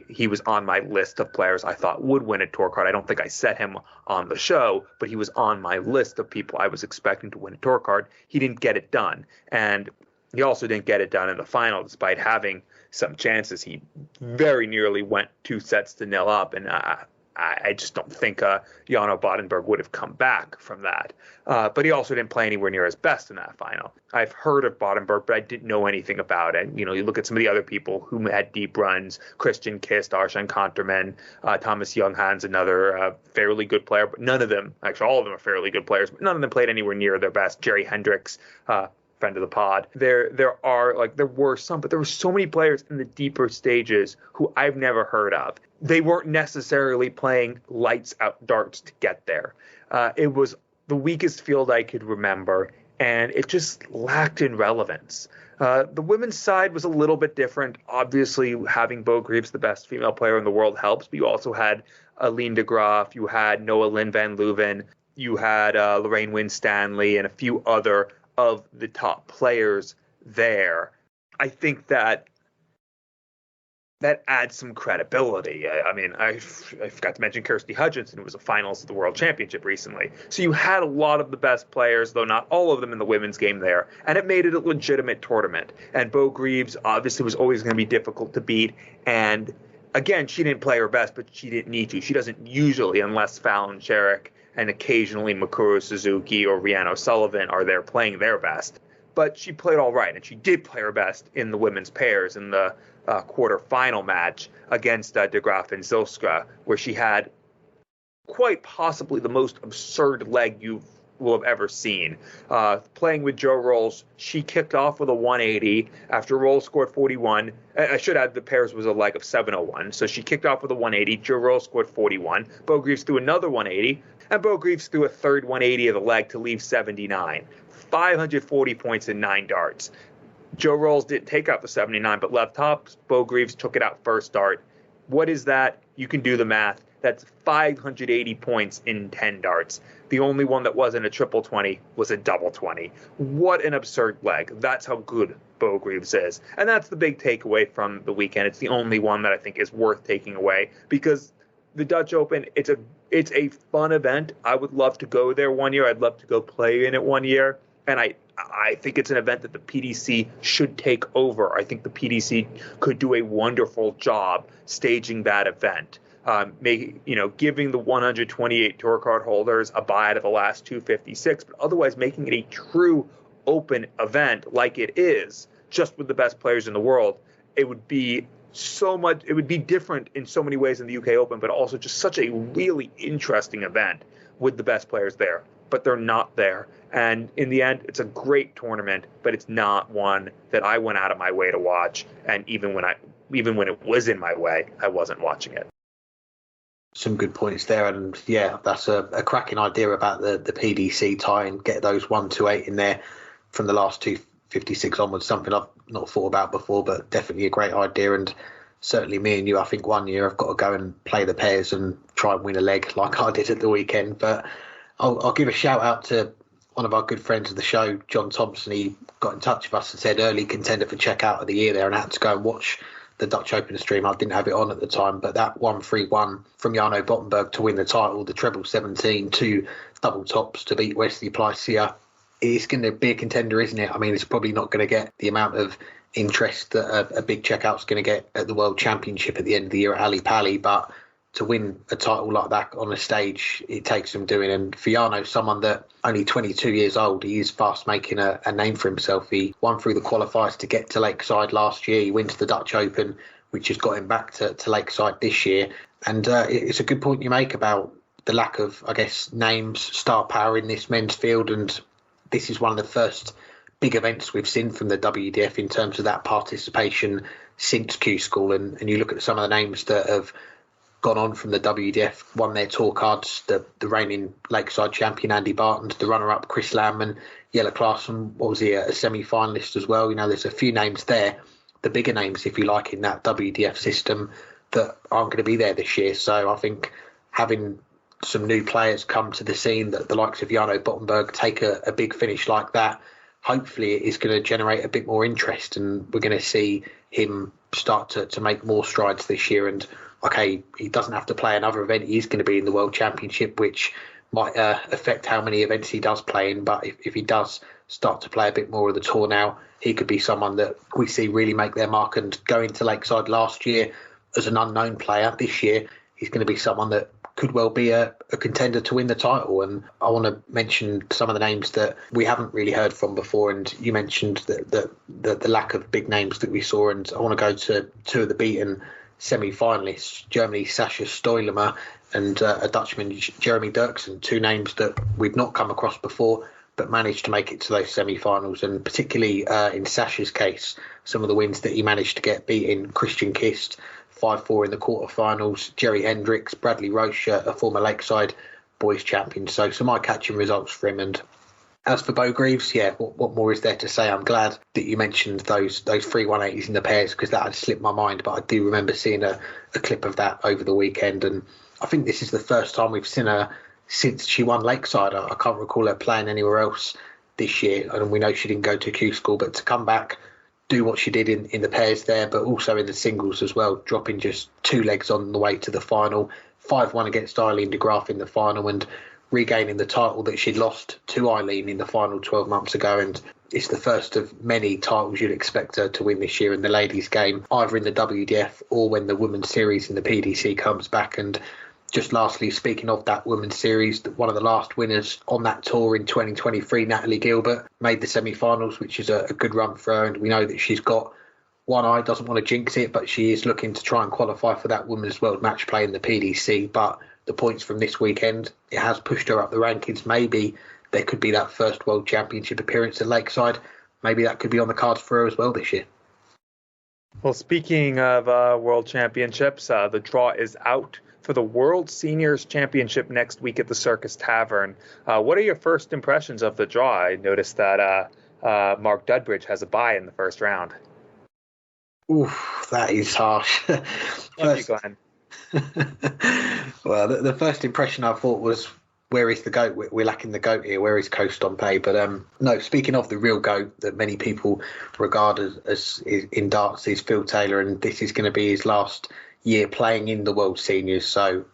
He was on my list of players I thought would win a tour card. I don't think I set him on the show, but he was on my list of people I was expecting to win a tour card. He didn't get it done, and he also didn't get it done in the final, despite having some chances. He very nearly went 2-0 up, and I just don't think Jarno Bottenberg would have come back from that. But he also didn't play anywhere near his best in that final. I've heard of Bottenberg, but I didn't know anything about it. You know, you look at some of the other people who had deep runs: Christian Kist, Arshan Kanterman, Thomas Younghans, another fairly good player, but none of them, actually all of them are fairly good players, but none of them played anywhere near their best. Jerry Hendricks, friend of the pod. There were some, but there were so many players in the deeper stages who I've never heard of. They weren't necessarily playing lights out darts to get there. It was the weakest field I could remember, and it just lacked in relevance. The women's side was a little bit different. Obviously, having Beau Greaves, the best female player in the world, helps, but you also had Eileen de Graaf, you had Noah Lynn van Leuven, you had Lorraine Winstanley, and a few other of the top players there. I think that adds some credibility. I mean, I forgot to mention Kirsty Hutchinson, who was a finalist at the World Championship recently. So you had a lot of the best players, though not all of them in the women's game there, and it made it a legitimate tournament. And Beau Greaves obviously was always going to be difficult to beat, and again, she didn't play her best, but she didn't need to. She doesn't usually, unless Fallon Sherrick and occasionally Mikuru Suzuki or Rhiannon O'Sullivan are there playing their best. But she played all right, and she did play her best in the women's pairs in the quarterfinal match against de Graaf and Zilska, where she had quite possibly the most absurd leg you will have ever seen. Playing with Joe Rolls, she kicked off with a 180 after Rolls scored 41. I should add the pairs was a leg of 701. So she kicked off with a 180. Joe Rolls scored 41. Beau Greaves threw another 180. And Beau Greaves threw a third 180 of the leg to leave 79. 540 points in 9 darts. Joe Rolls didn't take out the 79, but left tops. Beau Greaves took it out first dart. What is that? You can do the math. That's 580 points in 10 darts. The only one that wasn't a triple 20 was a double 20. What an absurd leg. That's how good Beau Greaves is. And that's the big takeaway from the weekend. It's the only one that I think is worth taking away, because the Dutch Open, it's a fun event. I would love to go there one year. I'd love to go play in it one year. And I think it's an event that the PDC should take over. I think the PDC could do a wonderful job staging that event. Giving the 128 tour card holders a bye out of the last 256, but otherwise making it a true open event like it is, just with the best players in the world. It would be different in so many ways in the UK Open, but also just such a really interesting event with the best players there. But they're not there. And in the end, it's a great tournament, but it's not one that I went out of my way to watch. And even when it was in my way, I wasn't watching it. Some good points there, and yeah, that's a cracking idea about the PDC tie and get those 128 in there from the last 256 onwards. Something I've not thought about before, but definitely a great idea. And certainly me and you, I think one year I've got to go and play the pairs and try and win a leg like I did at the weekend. But I'll give a shout out to one of our good friends of the show, John Thompson. He got in touch with us and said early contender for checkout of the year there, and I had to go and watch the Dutch Open stream. I didn't have it on at the time, but that 1-3-1 from Jarno Bottenberg to win the title, the treble 17, 2 double tops to beat Wesley Plycia, it's going to be a contender, isn't it? I mean, it's probably not going to get the amount of interest that a big checkout's going to get at the World Championship at the end of the year at Ali Pali, but to win a title like that on a stage, it takes some doing. And for Jarno, someone that only 22 years old, he is fast making a name for himself. He won through the qualifiers to get to Lakeside last year. He went to the Dutch Open, which has got him back to Lakeside this year. And it's a good point you make about the lack of, I guess, names, star power in this men's field. And this is one of the first big events we've seen from the WDF in terms of that participation since Q School. And you look at some of the names that have gone on from the WDF, won their tour cards, the reigning Lakeside champion Andy Barton, the runner-up Chris Landman, Jelle Klaassen, what was he, a semi-finalist as well. You know, there's a few names there, the bigger names, if you like, in that WDF system that aren't going to be there this year. So I think having some new players come to the scene, that the likes of Jarno Bottenberg take a big finish like that, hopefully it is going to generate a bit more interest, and we're going to see him start to make more strides this year. And okay, he doesn't have to play another event. He's going to be in the World Championship, which might affect how many events he does play in. But if he does start to play a bit more of the tour now, he could be someone that we see really make their mark. And going to Lakeside last year as an unknown player, this year he's going to be someone that could well be a contender to win the title. And I want to mention some of the names that we haven't really heard from before. And you mentioned the lack of big names that we saw. And I want to go to two of the beaten semi-finalists, Germany's Sascha Stoilemer and a Dutchman, Jeremy Dirksen, two names that we've not come across before, but managed to make it to those semi-finals. And particularly in Sascha's case, some of the wins that he managed to get, beating Christian Kist 5-4 in the quarterfinals, Jerry Hendricks, Bradley Roche, a former Lakeside boys champion. So some eye-catching results for him. And as for Beau Greaves, yeah, what more is there to say? I'm glad that you mentioned those 3 180s in the pairs, because that had slipped my mind. But I do remember seeing a clip of that over the weekend. And I think this is the first time we've seen her since she won Lakeside. I can't recall her playing anywhere else this year. And we know she didn't go to Q School, but to come back, do what she did in the pairs there, but also in the singles as well, dropping just 2 legs on the way to the final, 5-1 against Eileen de Graaf in the final, and regaining the title that she'd lost to Eileen in the final 12 months ago. And it's the first of many titles you'd expect her to win this year in the ladies' game, either in the WDF or when the women's series in the PDC comes back. And just lastly, speaking of that women's series, one of the last winners on that tour in 2023, Natalie Gilbert, made the semi-finals, which is a good run for her. And we know that she's got one eye, doesn't want to jinx it, but she is looking to try and qualify for that Women's World Match Play in the PDC. But the points from this weekend, it has pushed her up the rankings. Maybe there could be that first World Championship appearance at Lakeside. Maybe that could be on the cards for her as well this year. Well, speaking of World Championships, the draw is out for the World Seniors Championship next week at the Circus Tavern. What are your first impressions of the draw? I noticed that Mark Dudbridge has a bye in the first round. Oof, that is harsh. Love you, Glenn. Well, the first impression I thought was, where is the GOAT? We're lacking the GOAT here. Where is Coast on Pay? But no, speaking of the real GOAT that many people regard as in darts is Phil Taylor, and this is going to be his last year playing in the World Seniors. So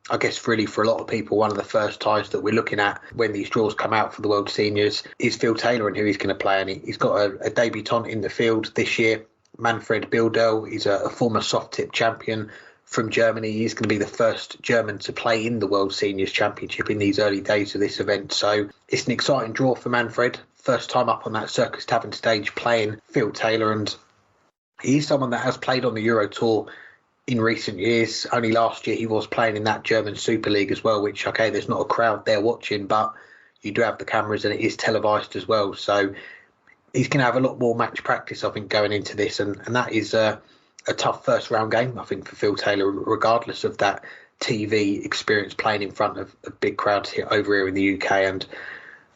I guess really for a lot of people, one of the first ties that we're looking at when these draws come out for the World Seniors is Phil Taylor and who he's going to play. And he's got a debutant in the field this year, Manfred Bildel. He's a former soft tip champion from Germany. He's going to be the first German to play in the World Seniors Championship in these early days of this event. So it's an exciting draw for Manfred. First time up on that Circus Tavern stage playing Phil Taylor. And he's someone that has played on the Euro Tour in recent years. Only last year he was playing in that German Super League as well, which, okay, there's not a crowd there watching, but you do have the cameras and it is televised as well. So he's going to have a lot more match practice, I think, going into this. And that is a tough first round game, I think, for Phil Taylor, regardless of that TV experience playing in front of big crowds over here in the UK. And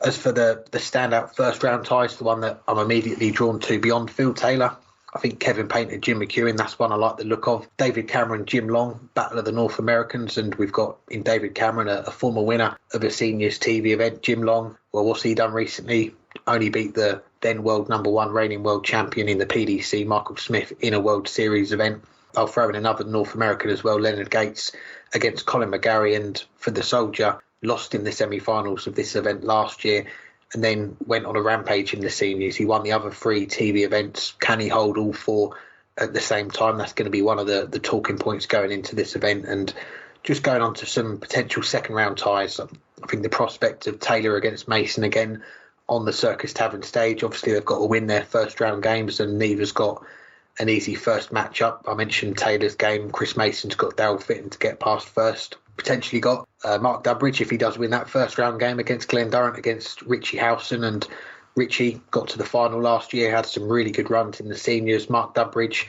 as for the standout first round ties, the one that I'm immediately drawn to beyond Phil Taylor, I think Kevin Painter, Jim McEwen, that's one I like the look of. David Cameron, Jim Long, Battle of the North Americans. And we've got in David Cameron a former winner of a seniors TV event. Jim Long, well, what's he done recently? Only beat the then world number one reigning world champion in the PDC, Michael Smith, in a World Series event. I'll throw in another North American as well, Leonard Gates, against Colin McGarry. And for the Soldier, lost in the semi-finals of this event last year and then went on a rampage in the seniors. He won the other three TV events. Can he hold all four at the same time? That's going to be one of the talking points going into this event. And just going on to some potential second round ties, I think the prospect of Taylor against Mason again on the Circus Tavern stage. Obviously, they've got to win their first round games and neither's got an easy first matchup. I mentioned Taylor's game. Chris Mason's got Dale Fitton to get past first. Potentially got Mark Dudbridge if he does win that first round game against Glenn Durrant against Richie Howson. And Richie got to the final last year, had some really good runs in the seniors. Mark Dudbridge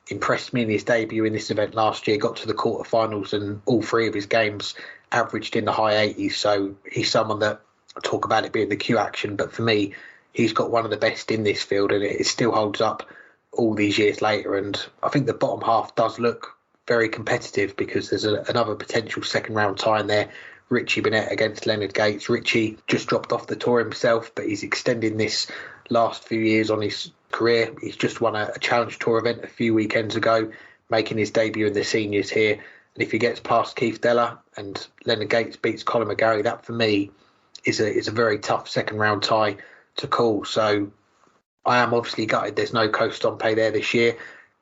impressed me in his debut in this event last year, got to the quarterfinals and all three of his games averaged in the high 80s. So he's someone that, I talk about it being the Q action, but for me, he's got one of the best in this field and it still holds up all these years later. And I think the bottom half does look very competitive because there's another potential second round tie in there. Richie Burnett against Leonard Gates. Richie just dropped off the tour himself, but he's extending this last few years on his career. He's just won a Challenge Tour event a few weekends ago, making his debut in the seniors here. And if he gets past Keith Deller and Leonard Gates beats Colin McGarry, that for me is a very tough second round tie to call. So I am obviously gutted there's no Coast on Pay there this year.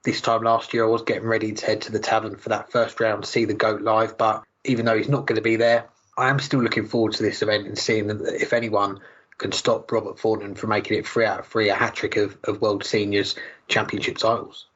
This time last year, I was getting ready to head to the tavern for that first round, see the GOAT live. But even though he's not going to be there, I am still looking forward to this event and seeing that if anyone can stop Robert Thornton from making it 3 out of 3, a hat-trick of World Seniors Championship titles.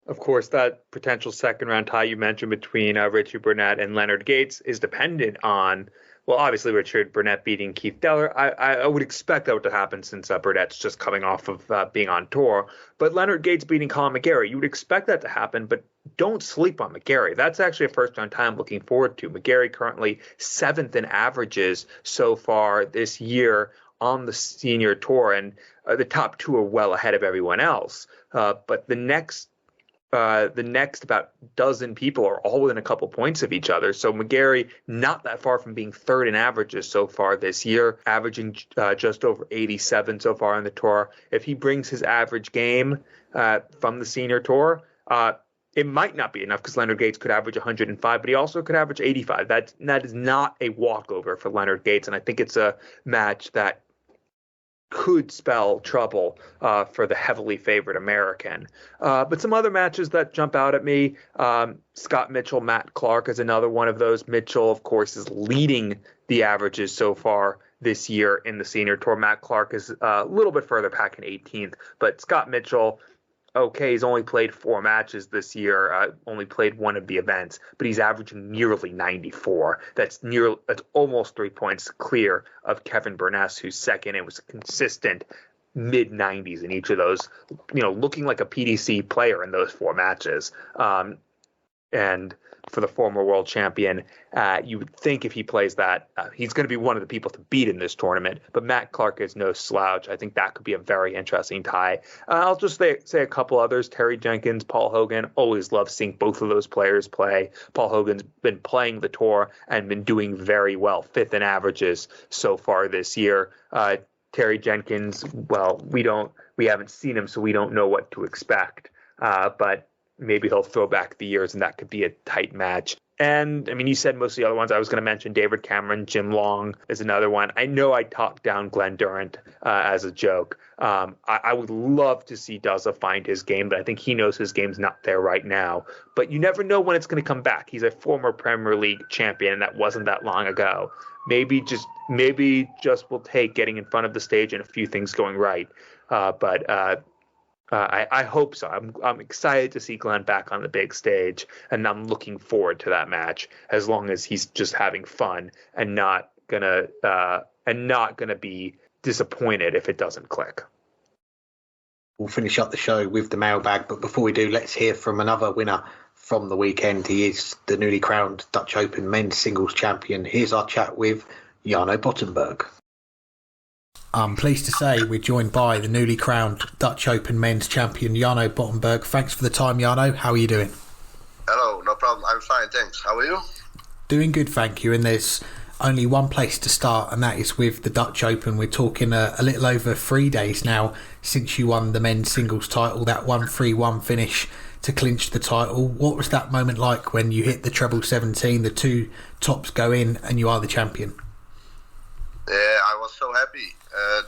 Of course, that potential second round tie you mentioned between Richie Burnett and Leonard Gates is dependent on, well, obviously Richard Burnett beating Keith Deller. I would expect that to happen since Burnett's just coming off of being on tour. But Leonard Gates beating Colin McGarry, you would expect that to happen, but don't sleep on McGarry. That's actually a first-round tie I'm looking forward to. McGarry currently 7th in averages so far this year on the senior tour, and the top two are well ahead of everyone else. But the next about dozen people are all within a couple points of each other. So McGarry not that far from being 3rd in averages so far this year, averaging just over 87 so far on the tour. If he brings his average game from the senior tour, it might not be enough because Leonard Gates could average 105, but he also could average 85. That is not a walkover for Leonard Gates, and I think it's a match that could spell trouble for the heavily favored American. But some other matches that jump out at me, Scott Mitchell, Matt Clark is another one of those. Mitchell, of course, is leading the averages so far this year in the senior tour. Matt Clark is a little bit further back in 18th, but Scott Mitchell, okay, he's only played 4 matches this year, only played one of the events, but he's averaging nearly 94. That's almost 3 points clear of Kevin Burness, who's second. It was consistent mid-90s in each of those, looking like a PDC player in those 4 matches. And for the former world champion. You would think if he plays that, he's going to be one of the people to beat in this tournament. But Matt Clark is no slouch. I think that could be a very interesting tie. I'll just say a couple others. Terry Jenkins, Paul Hogan. Always love seeing both of those players play. Paul Hogan's been playing the tour and been doing very well, 5th in averages so far this year. Terry Jenkins, well, we haven't seen him, so we don't know what to expect. But maybe he'll throw back the years, and that could be a tight match. And, I mean, you said most of the other ones. I was going to mention David Cameron, Jim Long is another one. I know I talked down Glenn Durant as a joke. I would love to see Duzza find his game, but I think he knows his game's not there right now. But you never know when it's going to come back. He's a former Premier League champion, and that wasn't that long ago. Maybe just will take getting in front of the stage and a few things going right. I hope so. I'm excited to see Glenn back on the big stage, and I'm looking forward to that match as long as he's just having fun and not gonna be disappointed if it doesn't click. We'll finish up the show with the mailbag, but before we do, let's hear from another winner from the weekend. He is the newly crowned Dutch Open men's singles champion. Here's our chat with Jarno Bottenberg. I'm pleased to say we're joined by the newly crowned Dutch Open men's champion, Jarno Bottenberg. Thanks for the time, Jarno. How are you doing? Hello, no problem. I'm fine, thanks. How are you? Doing good, thank you. And there's only one place to start, and that is with the Dutch Open. We're talking a little over 3 days now since you won the men's singles title, that 1-3-1 finish to clinch the title. What was that moment like when you hit the treble 17, the two tops go in, and you are the champion? Yeah, I was so happy.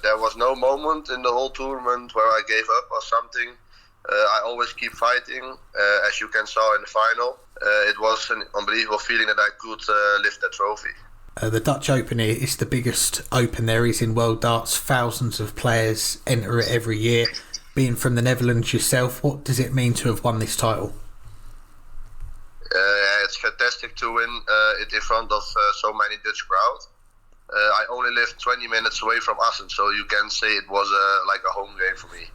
There was no moment in the whole tournament where I gave up or something. I always keep fighting, as you can saw in the final. It was an unbelievable feeling that I could lift that trophy. The Dutch Open is the biggest open there is in world darts. Thousands of players enter it every year. Being from the Netherlands yourself, what does it mean to have won this title? It's fantastic to win it in front of so many Dutch crowds. I only lived 20 minutes away from Assen, so you can say it was like a home game for me.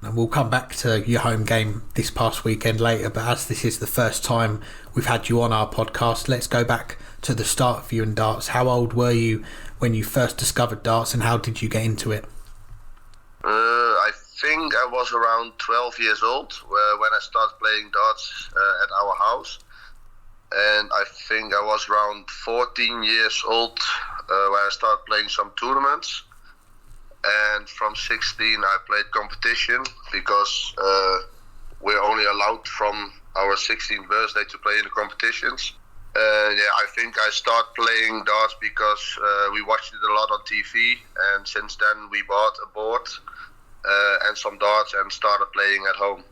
And we'll come back to your home game this past weekend later, but as this is the first time we've had you on our podcast, let's go back to the start for you in darts. How old were you when you first discovered darts, and how did you get into it? I think I was around 12 years old when I started playing darts at our house. And I think I was around 14 years old when I started playing some tournaments. And from 16 I played competition because we're only allowed from our 16th birthday to play in the competitions. I think I started playing darts because we watched it a lot on TV, and since then we bought a board and some darts and started playing at home.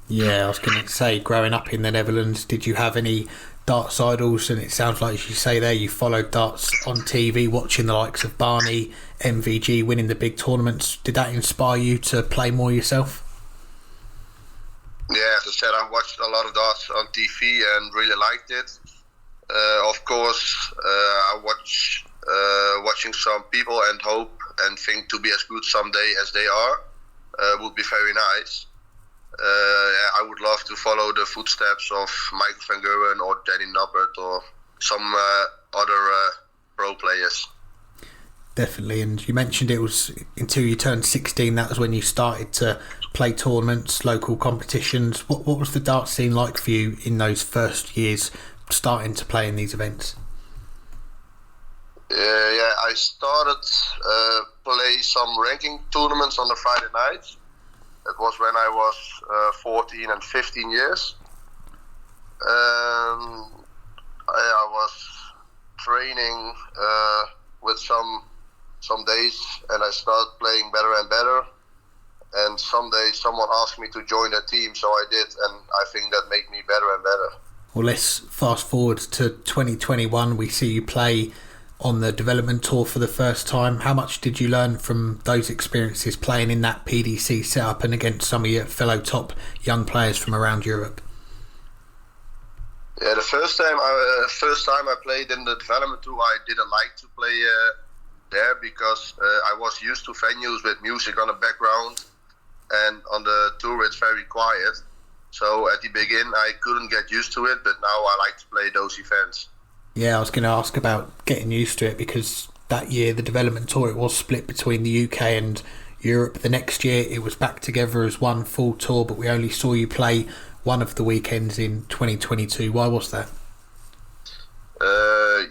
Yeah, I was going to say, growing up in the Netherlands, did you have any darts idols? And it sounds like, as you say there, you followed darts on TV, watching the likes of Barney, MVG, winning the big tournaments. Did that inspire you to play more yourself? Yeah, as I said, I watched a lot of darts on TV and really liked it. Of course, I watching some people and hope and think to be as good someday as they are would be very nice. I would love to follow the footsteps of Michael van Gerwen or Danny Noppert or some other pro players. Definitely, and you mentioned it was until you turned 16, that was when you started to play tournaments, local competitions. What was the dart scene like for you in those first years starting to play in these events? I started play some ranking tournaments on the Friday nights. That was when I was 14 and 15 years. I was training with some days, and I started playing better and better. And someday someone asked me to join their team, so I did, and I think that made me better and better. Well, let's fast forward to 2021. We see you play on the development tour for the first time. How much did you learn from those experiences playing in that PDC setup and against some of your fellow top young players from around Europe? Yeah, the first time I played in the development tour, I didn't like to play there because I was used to venues with music on the background, and on the tour it's very quiet. So at the beginning, I couldn't get used to it, but now I like to play those events. Yeah, I was going to ask about getting used to it, because that year, the development tour, it was split between the UK and Europe. The next year, it was back together as one full tour, but we only saw you play one of the weekends in 2022. Why was that?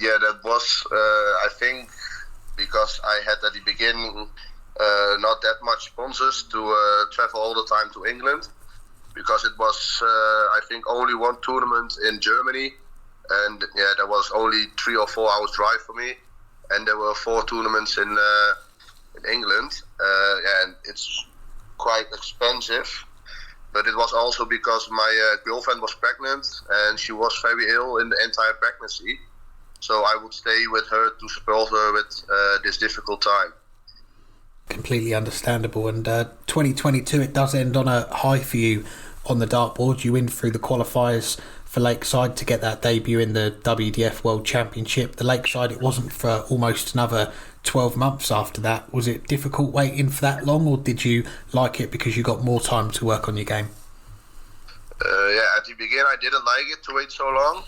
Yeah, that was, I think, because I had at the beginning not that much sponsors to travel all the time to England, because it was, I think, only one tournament in Germany, and yeah, there was only 3 or 4 hours drive for me, and there were 4 tournaments in England, and it's quite expensive. But it was also because my girlfriend was pregnant, and she was very ill in the entire pregnancy. So I would stay with her to support her with this difficult time. Completely understandable. And 2022, it does end on a high for you on the dartboard. You win through the qualifiers for Lakeside to get that debut in the WDF World Championship. The Lakeside, it wasn't for almost another 12 months after that. Was it difficult waiting for that long, or did you like it because you got more time to work on your game? Yeah, at the beginning I didn't like it to wait so long,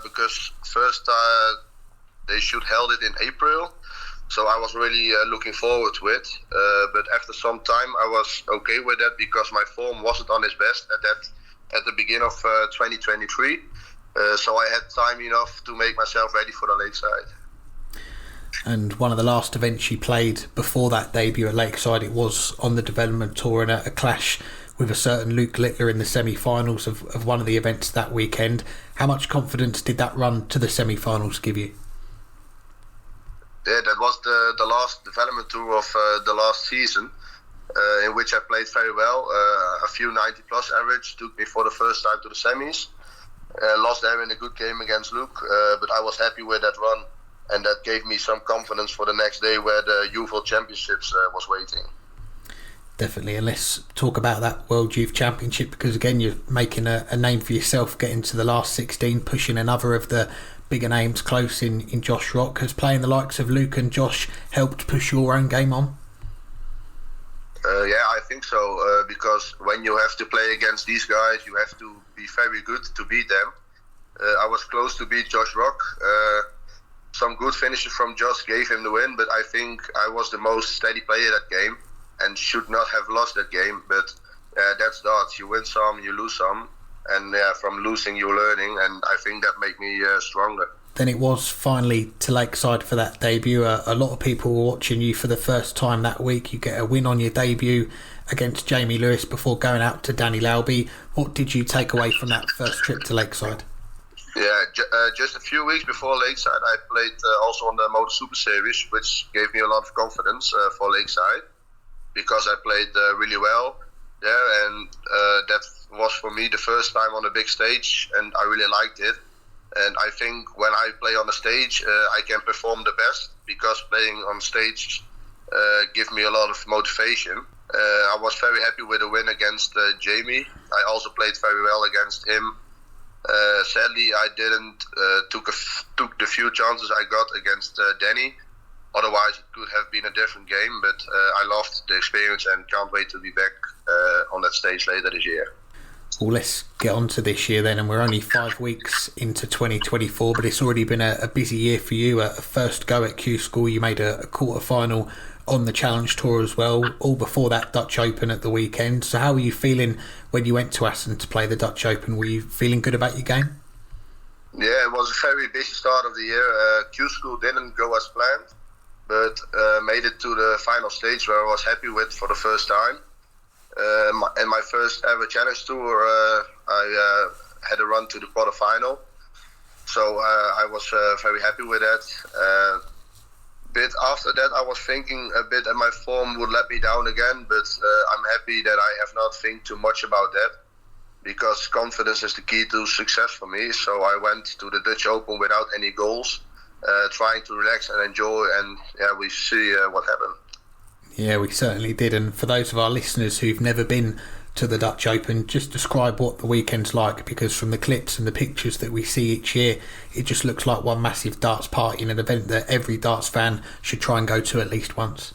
because first they should held it in April, so I was really looking forward to it. But after some time I was okay with that, because my form wasn't on its best at the beginning of 2023. So I had time enough to make myself ready for the Lakeside. And one of the last events you played before that debut at Lakeside, it was on the development tour, and a clash with a certain Luke Littler in the semi-finals of one of the events that weekend. How much confidence did that run to the semi-finals give you? Yeah, that was the last development tour of the last season, in which I played very well. A few 90-plus average took me for the first time to the semis. Lost there in a good game against Luke, but I was happy with that run, and that gave me some confidence for the next day where the Youth World Championships was waiting. Definitely, and let's talk about that World Youth Championship, because again you're making a name for yourself, getting to the last 16, pushing another of the bigger names close in Josh Rock. Has playing the likes of Luke and Josh helped push your own game on? Yeah, I think so, because when you have to play against these guys, you have to be very good to beat them. I was close to beat Josh Rock. Some good finishes from Josh gave him the win, but I think I was the most steady player that game and should not have lost that game. But that's darts. You win some, you lose some, and from losing you're learning, and I think that made me stronger. Then it was finally to Lakeside for that debut. A lot of people were watching you for the first time that week. You get a win on your debut against Jamie Lewis before going out to Danny Lauby. What did you take away from that first trip to Lakeside? Yeah, just a few weeks before Lakeside, I played also on the Motor Super Series, which gave me a lot of confidence for Lakeside, because I played really well there, and that was for me the first time on a big stage, and I really liked it. And I think when I play on the stage, I can perform the best, because playing on stage gives me a lot of motivation. I was very happy with the win against Jamie. I also played very well against him. Sadly, I didn't took the few chances I got against Danny. Otherwise, it could have been a different game. But I loved the experience and can't wait to be back on that stage later this year. Well, let's get on to this year then, and we're only 5 weeks into 2024, but it's already been a busy year for you. A first go at Q School, you made a quarter-final on the Challenge Tour as well, all before that Dutch Open at the weekend. So how were you feeling when you went to Assen to play the Dutch Open? Were you feeling good about your game? Yeah, it was a very busy start of the year. Q School didn't go as planned, but made it to the final stage, where I was happy with for the first time. In my first ever Challenge Tour, I had a run to the quarterfinal, so I was very happy with that. Bit after that, I was thinking a bit that my form would let me down again, but I'm happy that I have not think too much about that, because confidence is the key to success for me. So I went to the Dutch Open without any goals, trying to relax and enjoy, and we see what happened. Yeah, we certainly did. And for those of our listeners who've never been to the Dutch Open, just describe what the weekend's like, because from the clips and the pictures that we see each year, it just looks like one massive darts party, and an event that every darts fan should try and go to at least once.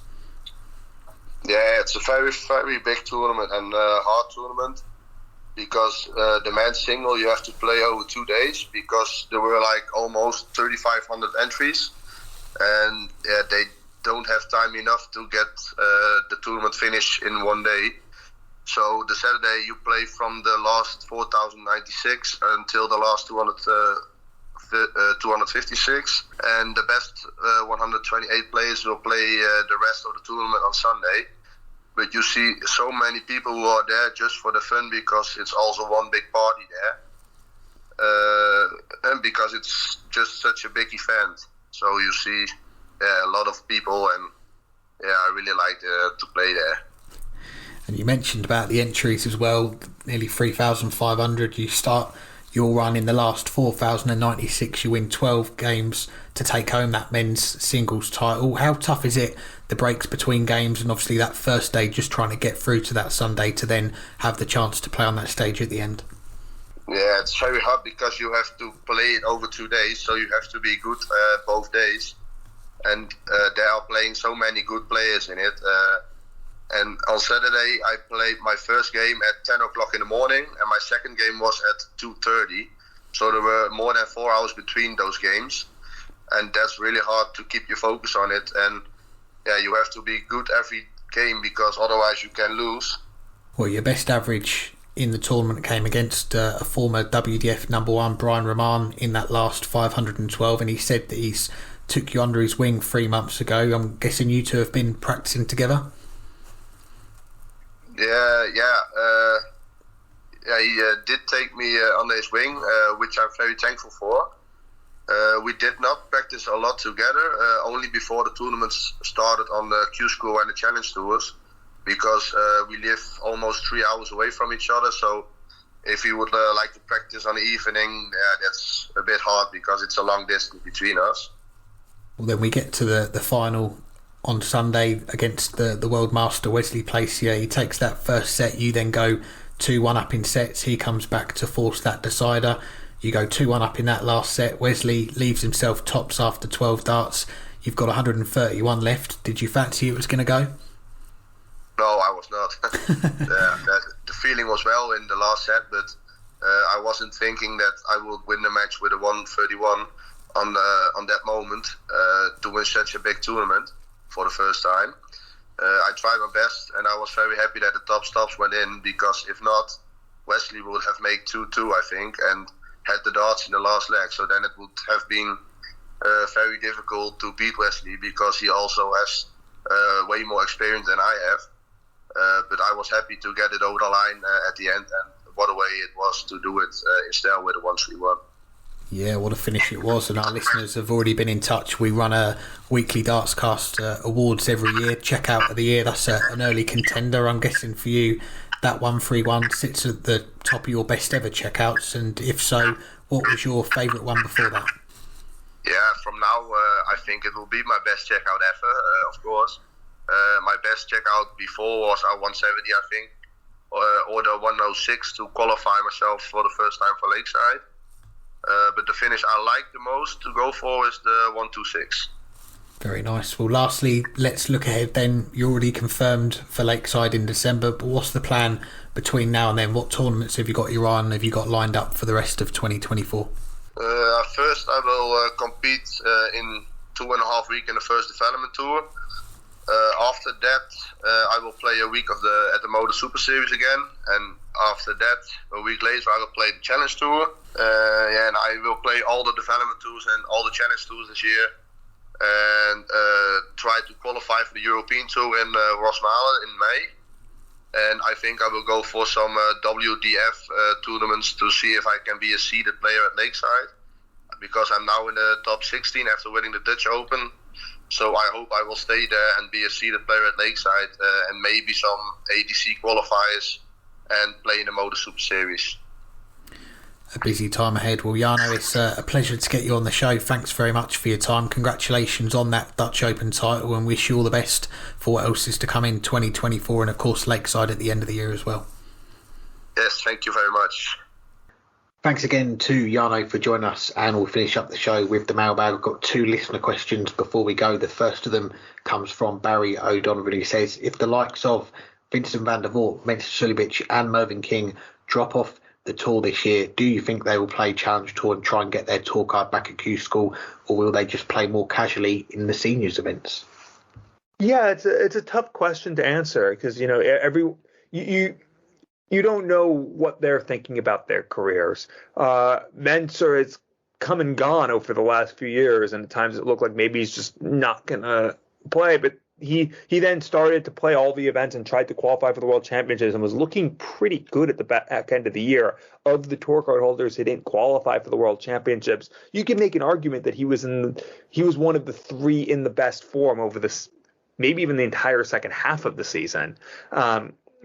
Yeah, it's a very, very big tournament and hard tournament. because the men's single you have to play over 2 days, because there were like almost 3,500 entries, and they don't have time enough to get the tournament finished in 1 day. So the Saturday you play from the last 4,096 until the last 256, and the best 128 players will play the rest of the tournament on Sunday. But you see so many people who are there just for the fun, because it's also one big party there, and because it's just such a big event. So you see a lot of people, and I really like to play there. And you mentioned about the entries as well, nearly 3,500. You start your run in the last 4,096. You win 12 games to take home that men's singles title. How tough is it, the breaks between games, and obviously that first day just trying to get through to that Sunday to then have the chance to play on that stage at the end? Yeah, it's very hard because you have to play it over 2 days, so you have to be good both days. And they are playing so many good players in it. And on Saturday, I played my first game at 10 o'clock in the morning, and my second game was at 2:30. So there were more than 4 hours between those games. And that's really hard to keep your focus on it. And you have to be good every game, because otherwise you can lose. Well, your best average in the tournament came against a former WDF number one, Brian Roman, in that last 512. And he said that he's took you under his wing 3 months ago. I'm guessing you two have been practicing together? He did take me under his wing, which I'm very thankful for. We did not practice a lot together, only before the tournaments started on the Q School and the Challenge Tours, because we live almost 3 hours away from each other. So if you would like to practice on the evening, that's a bit hard, because it's a long distance between us. Well, then we get to the final on Sunday against the World Master Wesley Placier. He takes that first set. You then go 2-1 up in sets. He comes back to force that decider. You go 2-1 up in that last set. Wesley leaves himself tops after 12 darts. You've got 131 left. Did you fancy it was going to go? No, I was not. The feeling was well in the last set, but I wasn't thinking that I would win the match with a 131 on that moment to win such a big tournament for the first time. I tried my best, and I was very happy that the top stops went in, because if not, Wesley would have made 2-2, I think, and had the darts in the last leg. So then it would have been very difficult to beat Wesley, because he also has way more experience than I have. But I was happy to get it over the line at the end, and what a way it was to do it instead with a 1-3-1. Yeah, what a finish it was, and our listeners have already been in touch. We run a weekly Dartscast awards every year, check out of the year. That's an early contender. I'm guessing for you that 131 sits at the top of your best ever checkouts, and if so, what was your favourite one before that? Yeah, from now I think it will be my best checkout ever, of course. My best checkout before was our 170, I think, or the 106 to qualify myself for the first time for Lakeside. But the finish I like the most to go for is the 126. Very nice. Well, lastly, let's look ahead then. You're already confirmed for Lakeside in December, but what's the plan between now and then? What tournaments have you got your eye on? Have you got lined up for the rest of 2024? First, I will compete in 2.5 weeks in the first development tour. After that, I will play a week at the Motor Super Series again, and after that, a week later, I will play the Challenge Tour. And I will play all the development tours and all the Challenge Tours this year, and try to qualify for the European Tour in Rosmalen in May. And I think I will go for some WDF tournaments to see if I can be a seeded player at Lakeside, because I'm now in the top 16 after winning the Dutch Open. So I hope I will stay there and be a seeded player at Lakeside, and maybe some ADC qualifiers, and play in the Motor Super Series. A busy time ahead. Well, Jarno, it's a pleasure to get you on the show. Thanks very much for your time. Congratulations on that Dutch Open title, and wish you all the best for what else is to come in 2024, and of course Lakeside at the end of the year as well. Yes, thank you very much. Thanks again to Jarno for joining us, and we'll finish up the show with the mailbag. We've got 2 listener questions before we go. The first of them comes from Barry O'Donovan, who says, if the likes of Vincent van der Voort, Mensah Suljovic and Mervyn King drop off the tour this year, do you think they will play Challenge Tour and try and get their tour card back at Q School, or will they just play more casually in the seniors events? Yeah, it's a tough question to answer because, you don't know what they're thinking about their careers. Mensah has come and gone over the last few years, and at times it looked like maybe he's just not going to play, but he then started to play all the events and tried to qualify for the World Championships and was looking pretty good at the back end of the year. Of the tour card holders who didn't qualify for the World Championships, you can make an argument that he was one of the three in the best form over this, maybe even the entire second half of the season.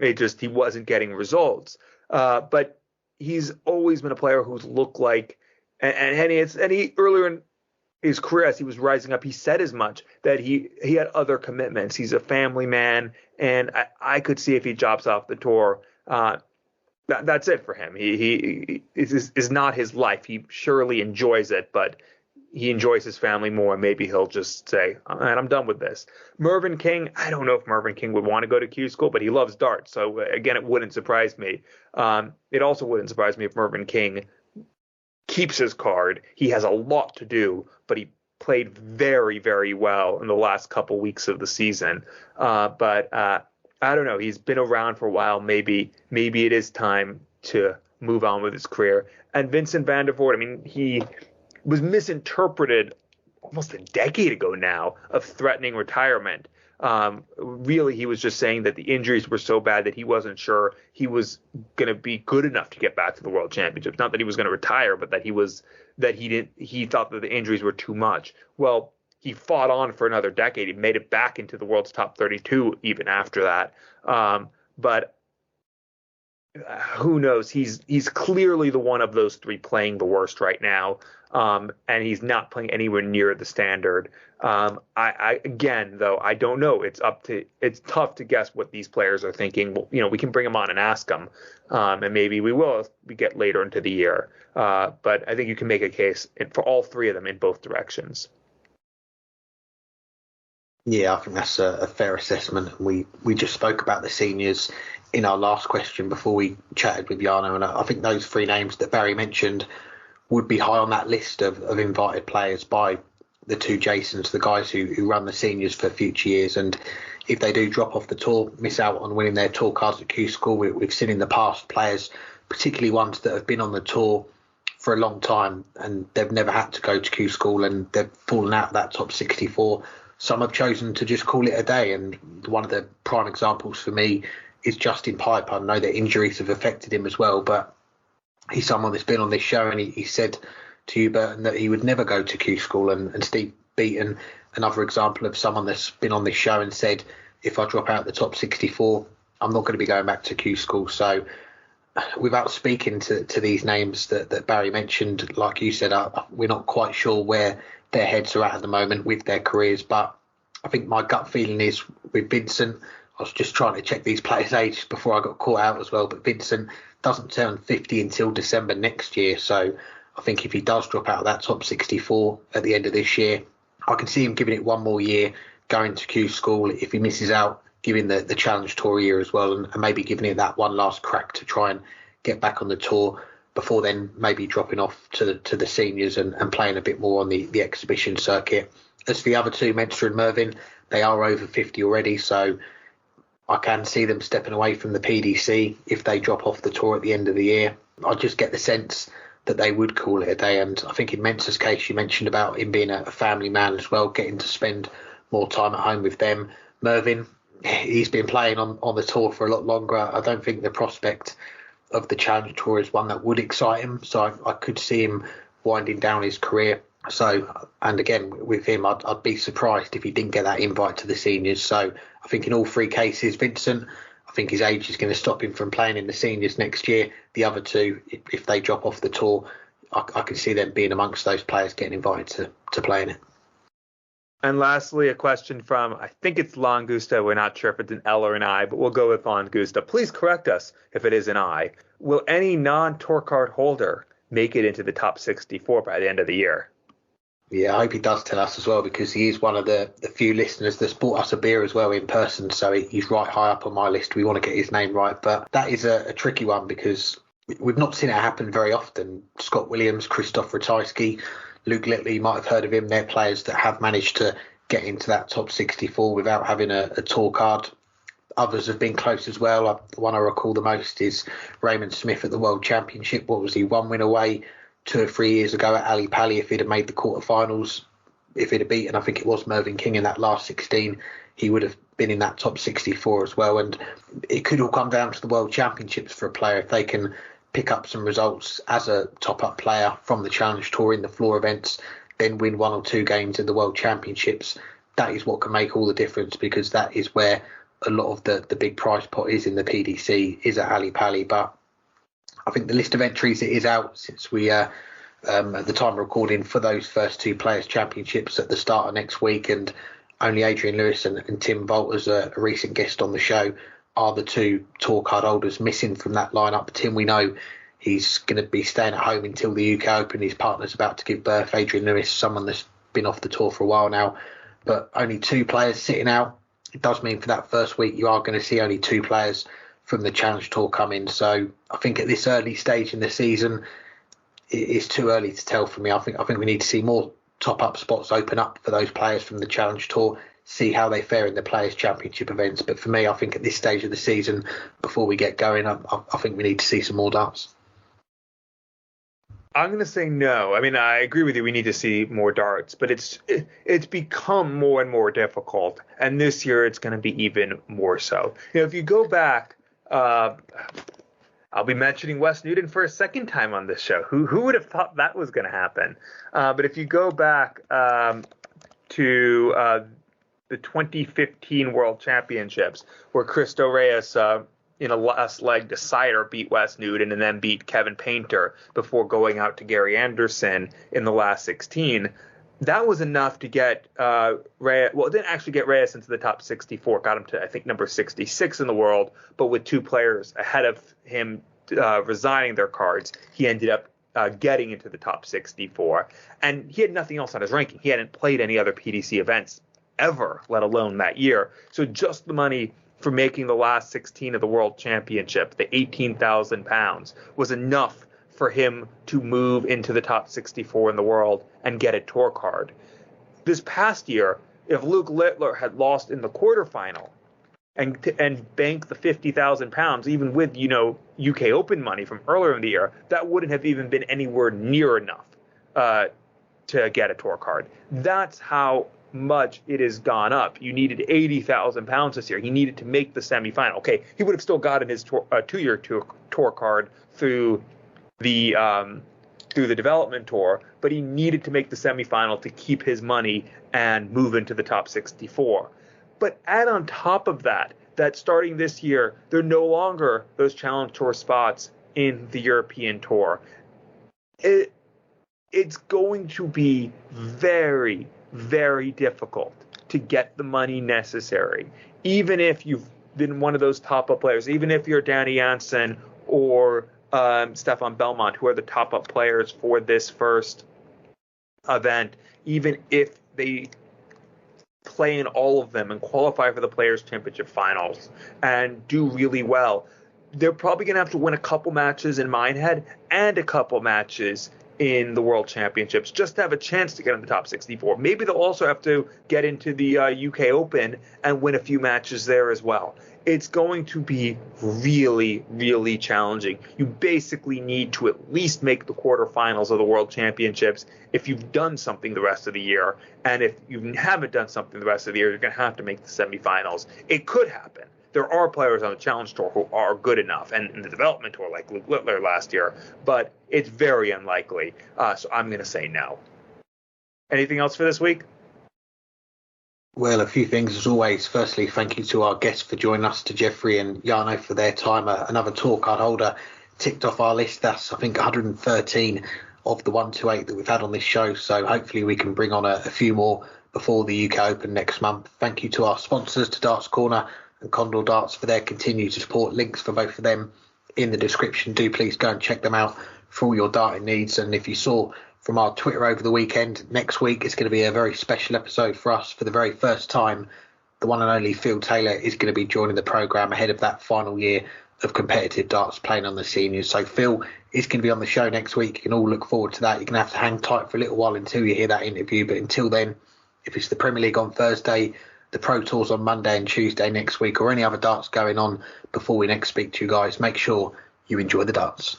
He wasn't getting results. But he's always been a player who's looked like, and he earlier in his career, as he was rising up, he said as much, that he had other commitments. He's a family man, and I could see if he drops off the tour, that's it for him. He is not his life. He surely enjoys it, but he enjoys his family more. Maybe he'll just say, I'm done with this. Mervyn King, I don't know if Mervyn King would want to go to Q School, but he loves darts. So again, it wouldn't surprise me. It also wouldn't surprise me if Mervyn King keeps his card. He has a lot to do, but he played very, very well in the last couple weeks of the season. But I don't know. He's been around for a while. Maybe it is time to move on with his career. And Vincent van der Voort, he was misinterpreted almost a decade ago now of threatening retirement. Really, he was just saying that the injuries were so bad that he wasn't sure he was going to be good enough to get back to the World Championships. Not that he was going to retire, but that he thought that the injuries were too much. Well, he fought on for another decade. He made it back into the world's top 32 even after that. But who knows? He's clearly the one of those three playing the worst right now. And he's not playing anywhere near the standard. I don't know. It's tough to guess what these players are thinking. Well, we can bring them on and ask them, and maybe we will if we get later into the year. But I think you can make a case for all three of them in both directions. Yeah, I think that's a fair assessment. We just spoke about the seniors in our last question before we chatted with Jarno, and I think those three names that Barry mentioned would be high on that list of invited players by the two Jasons, the guys who run the seniors for future years. And if they do drop off the tour, miss out on winning their tour cards at Q School, we've seen in the past players, particularly ones that have been on the tour for a long time and they've never had to go to Q School and they've fallen out of that top 64. Some have chosen to just call it a day. And one of the prime examples for me is Justin Piper. I know that injuries have affected him as well, but he's someone that's been on this show, and he said to you, Burton, that he would never go to Q School. And Steve Beaton, another example of someone that's been on this show and said, if I drop out the top 64, I'm not going to be going back to Q School. So without speaking to these names that Barry mentioned, like you said, we're not quite sure where their heads are at the moment with their careers. But I think my gut feeling is with Vincent, I was just trying to check these players' ages before I got caught out as well, but Vincent doesn't turn 50 until December next year. So I think if he does drop out of that top 64 at the end of this year, I can see him giving it one more year, going to Q School. If he misses out, giving the Challenge Tour year as well, and maybe giving it that one last crack to try and get back on the tour before then maybe dropping off to the seniors and playing a bit more on the exhibition circuit. As for the other two, Mensah and Mervyn, they are over 50 already, so I can see them stepping away from the PDC if they drop off the tour at the end of the year. I just get the sense that they would call it a day. And I think in Mensah's case, you mentioned about him being a family man as well, getting to spend more time at home with them. Mervyn, he's been playing on the tour for a lot longer. I don't think the prospect of the Challenge Tour is one that would excite him. So I could see him winding down his career. So, and again, with him, I'd be surprised if he didn't get that invite to the seniors. So I think in all three cases, Vincent, I think his age is going to stop him from playing in the seniors next year. The other two, if they drop off the tour, I can see them being amongst those players getting invited to play in it. And lastly, a question from, I think it's Langusta. We're not sure if it's an L or an I, but we'll go with Langusta. Please correct us if it is an I. Will any non-tour card holder make it into the top 64 by the end of the year? Yeah, I hope he does tell us as well, because he is one of the few listeners that's bought us a beer as well in person. So he's right high up on my list. We want to get his name right. But that is a tricky one, because we've not seen it happen very often. Scott Williams, Krzysztof Ratajski, Luke Little, you might have heard of him. They're players that have managed to get into that top 64 without having a tour card. Others have been close as well. The one I recall the most is Raymond Smith at the World Championship. What was he, 1 win away 2 or 3 years ago at Ali Pali? If he'd have made the quarterfinals, if he'd have beaten, I think it was Mervyn King in that last 16, he would have been in that top 64 as well. And it could all come down to the World Championships for a player. If they can pick up some results as a top-up player from the Challenge Tour in the floor events, then win 1 or 2 games in the World Championships, that is what can make all the difference, because that is where a lot of the big prize pot is in the PDC, is at Ali Pali. But I think the list of entries is out since we, at the time of recording, for those first 2 Players' Championships at the start of next week, and only Adrian Lewis and Tim Volt, as a recent guest on the show, are the 2 tour card holders missing from that lineup. Tim, we know he's going to be staying at home until the UK Open. His partner's about to give birth. Adrian Lewis, someone that's been off the tour for a while now, but only 2 players sitting out. It does mean for that first week you are going to see only 2 players from the Challenge Tour come in. So I think at this early stage in the season, it's too early to tell for me. I think we need to see more top-up spots open up for those players from the Challenge Tour, see how they fare in the Players' Championship events. But for me, I think at this stage of the season, before we get going, I think we need to see some more darts. I'm going to say no. I mean, I agree with you. We need to see more darts, but it's become more and more difficult. And this year it's going to be even more so. You know, if you go back, I'll be mentioning Wes Newton for a second time on this show. Who would have thought that was going to happen? But if you go back to the 2015 World Championships, where Cristo Reyes in a last leg decider beat Wes Newton and then beat Kevin Painter before going out to Gary Anderson in the last 16. That was enough to get Reyes. Well, it didn't actually get Reyes into the top 64. Got him to, I think, number 66 in the world. But with 2 players ahead of him resigning their cards, he ended up getting into the top 64. And he had nothing else on his ranking. He hadn't played any other PDC events ever, let alone that year. So just the money for making the last 16 of the World Championship, the £18,000, was enough for him to move into the top 64 in the world and get a tour card. This past year, if Luke Littler had lost in the quarterfinal and banked the £50,000, even with, UK Open money from earlier in the year, that wouldn't have even been anywhere near enough to get a tour card. That's how much it has gone up. You needed £80,000 this year. He needed to make the semifinal. Okay, he would have still gotten his 2-year tour card through the development tour, but he needed to make the semifinal to keep his money and move into the top 64. But add on top of that starting this year, there are no longer those Challenge Tour spots in the European Tour. It's going to be very, very difficult to get the money necessary, even if you've been one of those top-up players, even if you're Danny Jansen or Stefan Belmont, who are the top-up players for this first event, even if they play in all of them and qualify for the Players' Championship finals and do really well, they're probably going to have to win a couple matches in Minehead and a couple matches in the World Championships just to have a chance to get in the top 64. Maybe they'll also have to get into the UK Open and win a few matches there as well. It's going to be really, really challenging. You basically need to at least make the quarterfinals of the World Championships if you've done something the rest of the year. And if you haven't done something the rest of the year, you're going to have to make the semifinals. It could happen. There are players on the Challenge Tour who are good enough, and in the Development Tour, like Luke Littler last year, but it's very unlikely. So I'm going to say no. Anything else for this week? Well, a few things as always. Firstly, thank you to our guests for joining us, to Jeffrey and Jarno for their time. Another tour card holder ticked off our list. That's, I think, 113 of the 128 that we've had on this show. So hopefully we can bring on a few more before the UK Open next month. Thank you to our sponsors, to Darts Corner and Condor Darts, for their continued support. Links for both of them in the description. Do please go and check them out for all your darting needs. And if you saw from our Twitter over the weekend. Next week is going to be a very special episode for us. For the very first time, the one and only Phil Taylor is going to be joining the programme ahead of that final year of competitive darts playing on the seniors. So Phil is going to be on the show next week. You can all look forward to that. You're going to have to hang tight for a little while until you hear that interview. But until then, if it's the Premier League on Thursday, the Pro Tours on Monday and Tuesday next week, or any other darts going on before we next speak to you guys, make sure you enjoy the darts.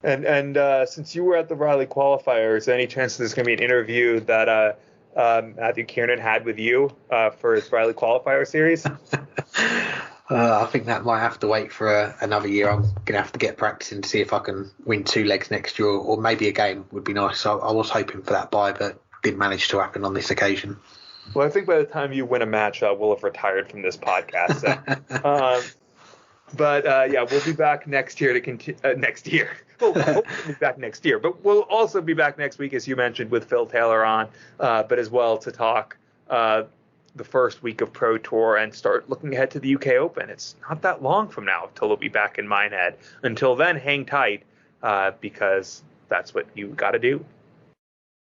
And since you were at the Riley qualifier, is there any chance there's going to be an interview that Matthew Kiernan had with you for his Riley qualifier series? I think that might have to wait for another year. I'm going to have to get practicing to see if I can win 2 legs next year, or maybe a game would be nice. So I was hoping for that bye, but didn't manage to happen on this occasion. Well, I think by the time you win a match, we'll have retired from this podcast. So. But we'll be back next year to continue. Next year, we'll be back next year. But we'll also be back next week, as you mentioned, with Phil Taylor on, but as well to talk the first week of Pro Tour and start looking ahead to the UK Open. It's not that long from now till it'll be back in Minehead. Until then, hang tight because that's what you got to do.